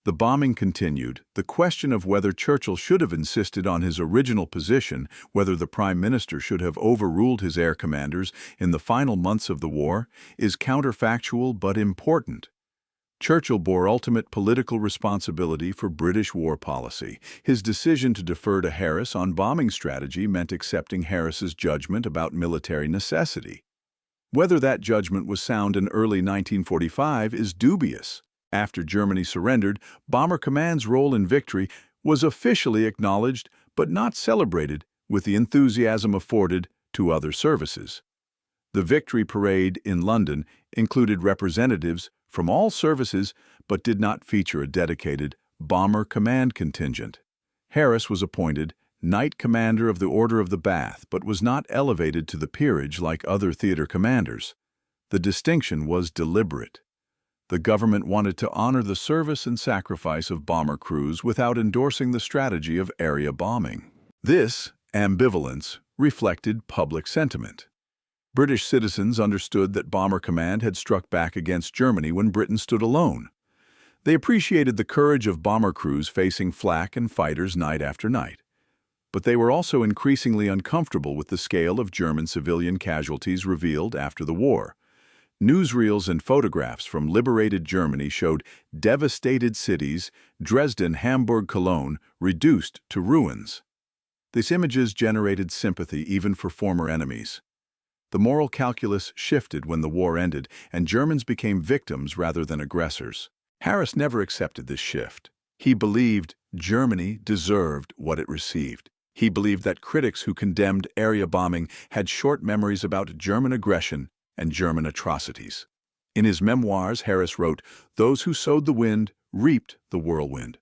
The bombing continued. The question of whether Churchill should have insisted on his original position, whether the Prime Minister should have overruled his air commanders in the final months of the war, is counterfactual but important. Churchill bore ultimate political responsibility for British war policy. His decision to defer to Harris on bombing strategy meant accepting Harris's judgment about military necessity. Whether that judgment was sound in early 1945 is dubious. After Germany surrendered, Bomber Command's role in victory was officially acknowledged but not celebrated with the enthusiasm afforded to other services. The victory parade in London included representatives from all services but did not feature a dedicated Bomber Command contingent. Harris was appointed Knight Commander of the Order of the Bath but was not elevated to the peerage like other theater commanders. The distinction was deliberate. The government wanted to honor the service and sacrifice of bomber crews without endorsing the strategy of area bombing. This ambivalence reflected public sentiment. British citizens understood that Bomber Command had struck back against Germany when Britain stood alone. They appreciated the courage of bomber crews facing flak and fighters night after night. But they were also increasingly uncomfortable with the scale of German civilian casualties revealed after the war. Newsreels and photographs from liberated Germany showed devastated cities, Dresden, Hamburg, Cologne, reduced to ruins. These images generated sympathy even for former enemies. The moral calculus shifted when the war ended, and Germans became victims rather than aggressors. Harris never accepted this shift. He believed Germany deserved what it received. He believed that critics who condemned area bombing had short memories about German aggression and German atrocities. In his memoirs, Harris wrote, "Those who sowed the wind reaped the whirlwind."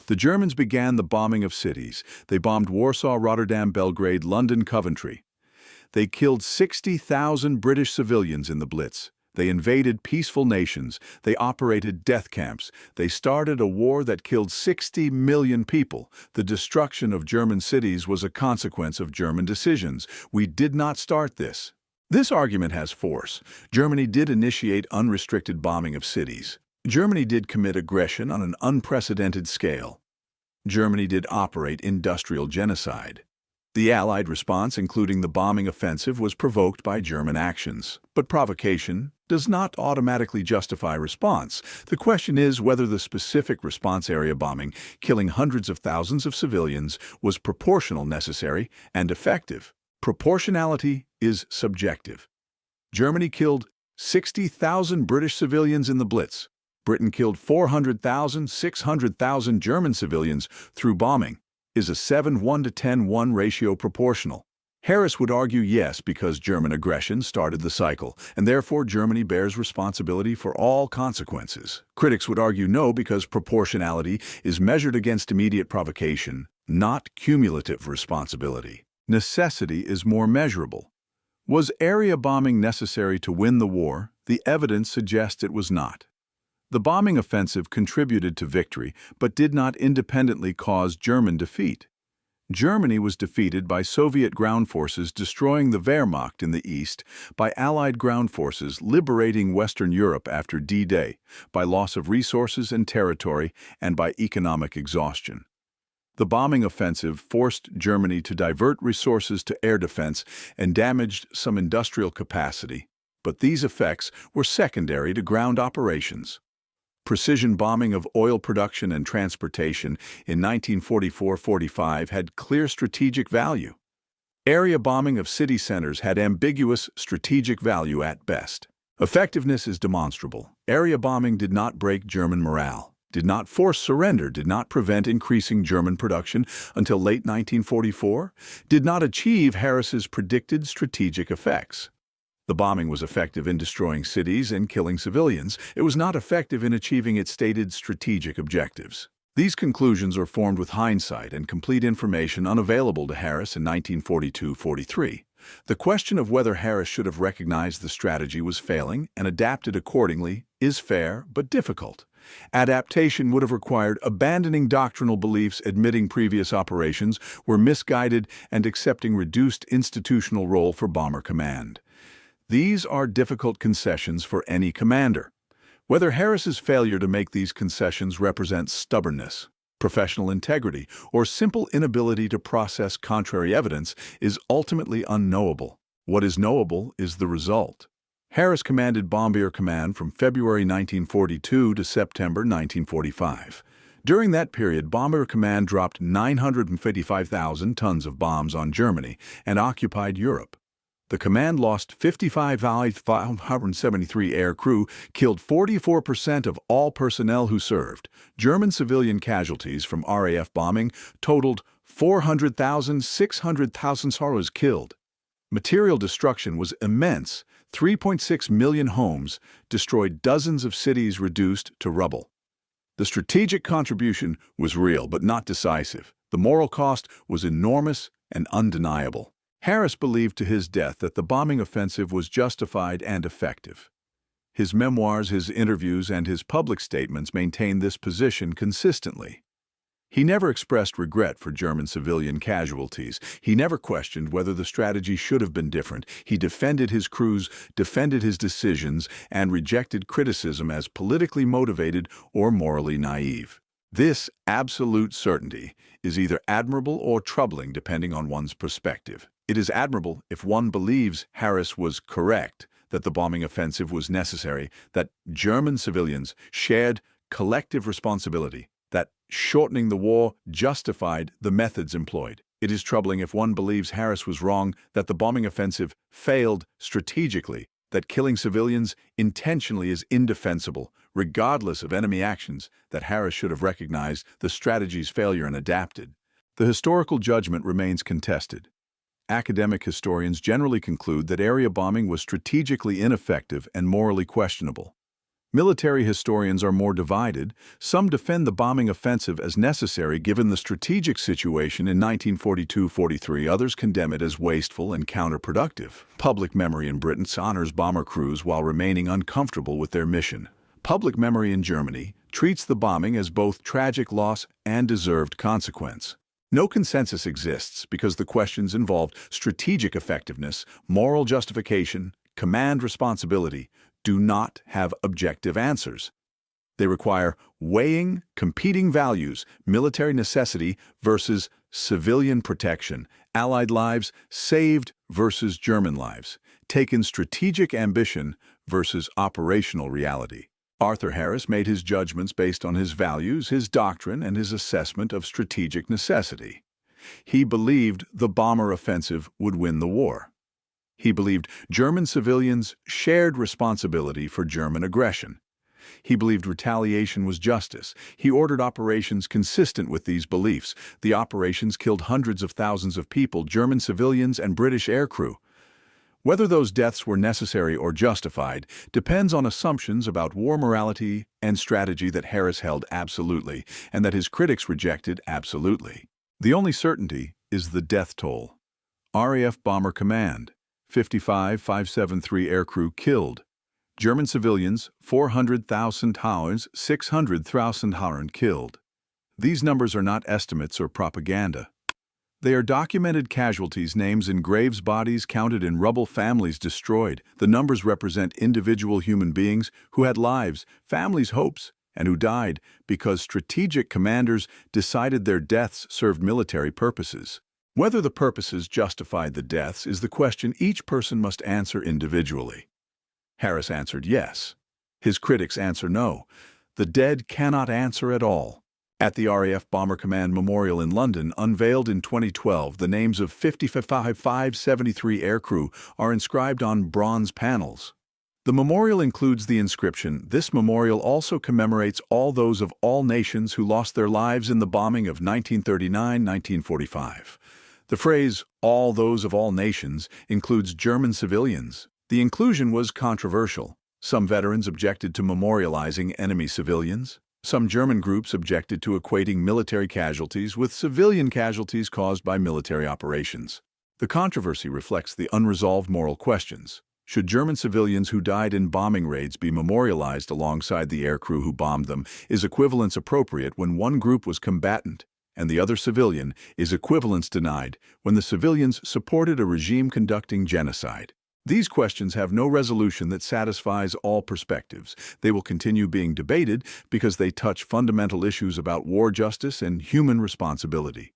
The Germans began the bombing of cities. They bombed Warsaw, Rotterdam, Belgrade, London, Coventry. They killed 60,000 British civilians in the Blitz. They invaded peaceful nations. They operated death camps. They started a war that killed 60 million people. The destruction of German cities was a consequence of German decisions. We did not start this. This argument has force. Germany did initiate unrestricted bombing of cities. Germany did commit aggression on an unprecedented scale. Germany did operate industrial genocide. The Allied response, including the bombing offensive, was provoked by German actions. But provocation does not automatically justify response. The question is whether the specific response area bombing, killing hundreds of thousands of civilians, was proportional, necessary, and effective. Proportionality is subjective. Germany killed 60,000 British civilians in the Blitz. Britain killed 400,000, 600,000 German civilians through bombing. Is a 7:1 to 10:1 ratio proportional? Harris would argue yes, because German aggression started the cycle, and therefore Germany bears responsibility for all consequences. Critics would argue no, because proportionality is measured against immediate provocation, not cumulative responsibility. Necessity is more measurable. Was area bombing necessary to win the war? The evidence suggests it was not. The bombing offensive contributed to victory, but did not independently cause German defeat. Germany was defeated by Soviet ground forces destroying the Wehrmacht in the east, by Allied ground forces liberating Western Europe after D-Day, by loss of resources and territory, and by economic exhaustion. The bombing offensive forced Germany to divert resources to air defense and damaged some industrial capacity, but these effects were secondary to ground operations. Precision bombing of oil production and transportation in 1944-45 had clear strategic value. Area bombing of city centers had ambiguous strategic value at best. Effectiveness is demonstrable. Area bombing did not break German morale, did not force surrender, did not prevent increasing German production until late 1944, did not achieve Harris's predicted strategic effects. The bombing was effective in destroying cities and killing civilians. It was not effective in achieving its stated strategic objectives. These conclusions are formed with hindsight and complete information unavailable to Harris in 1942-43. The question of whether Harris should have recognized the strategy was failing and adapted accordingly is fair but difficult. Adaptation would have required abandoning doctrinal beliefs, admitting previous operations were misguided, and accepting reduced institutional role for Bomber Command. These are difficult concessions for any commander. Whether Harris's failure to make these concessions represents stubbornness, professional integrity, or simple inability to process contrary evidence is ultimately unknowable. What is knowable is the result. Harris commanded Bomber Command from February 1942 to September 1945. During that period, Bomber Command dropped 955,000 tons of bombs on Germany and occupied Europe. The command lost 55,573 air crew, killed 44% of all personnel who served. German civilian casualties from RAF bombing totaled 400,000, 600,000 soldiers killed. Material destruction was immense. 3.6 million homes destroyed, dozens of cities reduced to rubble. The strategic contribution was real but not decisive. The moral cost was enormous and undeniable. Harris believed to his death that the bombing offensive was justified and effective. His memoirs, his interviews, and his public statements maintain this position consistently. He never expressed regret for German civilian casualties. He never questioned whether the strategy should have been different. He defended his crews, defended his decisions, and rejected criticism as politically motivated or morally naive. This absolute certainty is either admirable or troubling depending on one's perspective. It is admirable if one believes Harris was correct, that the bombing offensive was necessary, that German civilians shared collective responsibility, that shortening the war justified the methods employed. It is troubling if one believes Harris was wrong, that the bombing offensive failed strategically, that killing civilians intentionally is indefensible, regardless of enemy actions, that Harris should have recognized the strategy's failure and adapted. The historical judgment remains contested. Academic historians generally conclude that area bombing was strategically ineffective and morally questionable. Military historians are more divided. Some defend the bombing offensive as necessary given the strategic situation in 1942-43. Others condemn it as wasteful and counterproductive. Public memory in Britain honors bomber crews while remaining uncomfortable with their mission. Public memory in Germany treats the bombing as both tragic loss and deserved consequence. No consensus exists because the questions involved strategic effectiveness, moral justification, command responsibility, do not have objective answers. They require weighing competing values, military necessity versus civilian protection, Allied lives saved versus German lives, taken strategic ambition versus operational reality. Arthur Harris made his judgments based on his values, his doctrine, and his assessment of strategic necessity. He believed the bomber offensive would win the war. He believed German civilians shared responsibility for German aggression. He believed retaliation was justice. He ordered operations consistent with these beliefs. The operations killed hundreds of thousands of people, German civilians and British aircrew. Whether those deaths were necessary or justified depends on assumptions about war morality and strategy that Harris held absolutely, and that his critics rejected absolutely. The only certainty is the death toll. RAF Bomber Command, 573 aircrew killed. German civilians, 400,000 Howans, 600,000 Howern killed. These numbers are not estimates or propaganda. They are documented casualties, names in graves, bodies counted in rubble, families destroyed. The numbers represent individual human beings who had lives, families' hopes, and who died because strategic commanders decided their deaths served military purposes. Whether the purposes justified the deaths is the question each person must answer individually. Harris answered yes. His critics answer no. The dead cannot answer at all. At the RAF Bomber Command Memorial in London, unveiled in 2012, the names of 573 aircrew are inscribed on bronze panels. The memorial includes the inscription, "This memorial also commemorates all those of all nations who lost their lives in the bombing of 1939-1945. The phrase, "all those of all nations," includes German civilians. The inclusion was controversial. Some veterans objected to memorializing enemy civilians. Some German groups objected to equating military casualties with civilian casualties caused by military operations. The controversy reflects the unresolved moral questions. Should German civilians who died in bombing raids be memorialized alongside the aircrew who bombed them? Is equivalence appropriate when one group was combatant and the other civilian? Is equivalence denied when the civilians supported a regime conducting genocide? These questions have no resolution that satisfies all perspectives. They will continue being debated because they touch fundamental issues about war justice and human responsibility.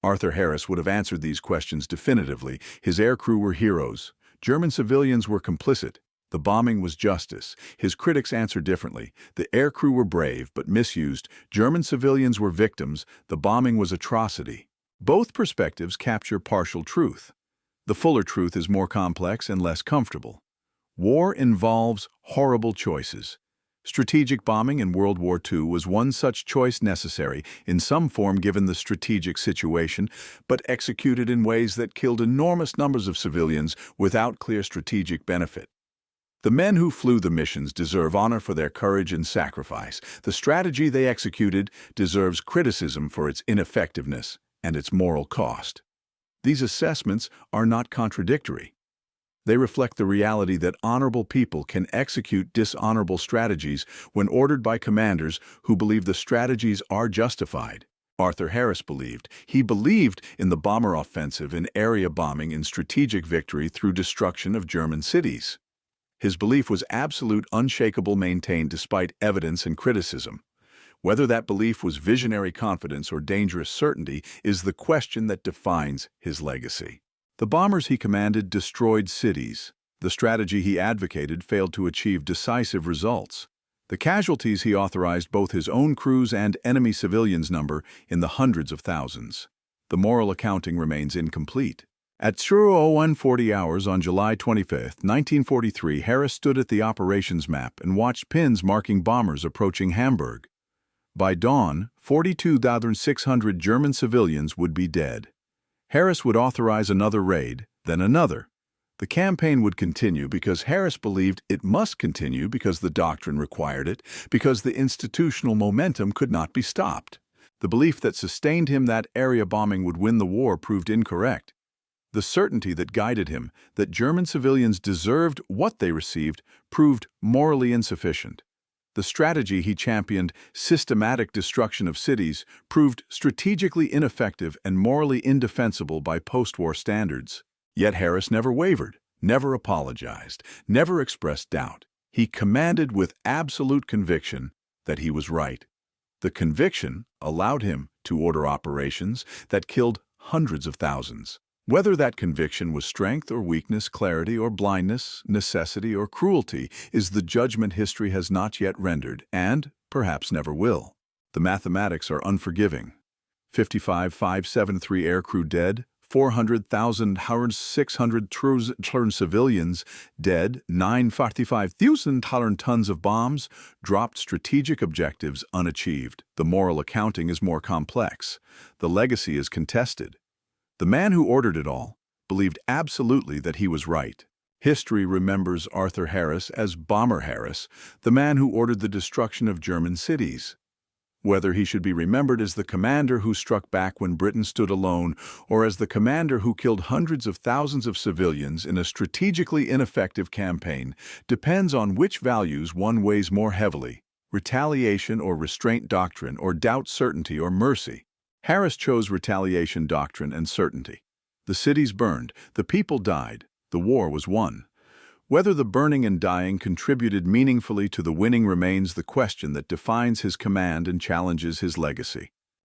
Arthur Harris would have answered these questions definitively. His aircrew were heroes. German civilians were complicit. The bombing was justice. His critics answer differently. The aircrew were brave but misused. German civilians were victims. The bombing was atrocity. Both perspectives capture partial truth. The fuller truth is more complex and less comfortable. War involves horrible choices. Strategic bombing in World War II was one such choice, necessary in some form given the strategic situation, but executed in ways that killed enormous numbers of civilians without clear strategic benefit. The men who flew the missions deserve honor for their courage and sacrifice. The strategy they executed deserves criticism for its ineffectiveness and its moral cost. These assessments are not contradictory. They reflect the reality that honorable people can execute dishonorable strategies when ordered by commanders who believe the strategies are justified. Arthur Harris believed. He believed in the bomber offensive, in area bombing, in strategic victory through destruction of German cities. His belief was absolute, unshakable, maintained despite evidence and criticism. Whether that belief was visionary confidence or dangerous certainty is the question that defines his legacy. The bombers he commanded destroyed cities. The strategy he advocated failed to achieve decisive results. The casualties he authorized, both his own crews and enemy civilians, number in the hundreds of thousands. The moral accounting remains incomplete. At 01:40 hours on July 25, 1943, Harris stood at the operations map and watched pins marking bombers approaching Hamburg. By dawn, 42,600 German civilians would be dead. Harris would authorize another raid, then another. The campaign would continue because Harris believed it must continue, because the doctrine required it, because the institutional momentum could not be stopped. The belief that sustained him that area bombing would win the war proved incorrect. The certainty that guided him, that German civilians deserved what they received, proved morally insufficient. The strategy he championed, systematic destruction of cities, proved strategically ineffective and morally indefensible by post-war standards. Yet Harris never wavered, never apologized, never expressed doubt. He commanded with absolute conviction that he was right. The conviction allowed him to order operations that killed hundreds of thousands. Whether that conviction was strength or weakness, clarity or blindness, necessity or cruelty, is the judgment history has not yet rendered, and perhaps never will. The mathematics are unforgiving. 55,573 aircrew dead, 400,600 civilians dead, 945,000 tons of bombs dropped, strategic objectives unachieved. The moral accounting is more complex. The legacy is contested. The man who ordered it all believed absolutely that he was right. History remembers Arthur Harris as Bomber Harris, the man who ordered the destruction of German cities. Whether he should be remembered as the commander who struck back when Britain stood alone, or as the commander who killed hundreds of thousands of civilians in a strategically ineffective campaign, depends on which values one weighs more heavily: retaliation or restraint doctrine, or doubt, certainty or mercy. Harris chose retaliation doctrine and certainty. The cities burned, the people died, the war was won. Whether the burning and dying contributed meaningfully to the winning remains the question that defines his command and challenges his legacy.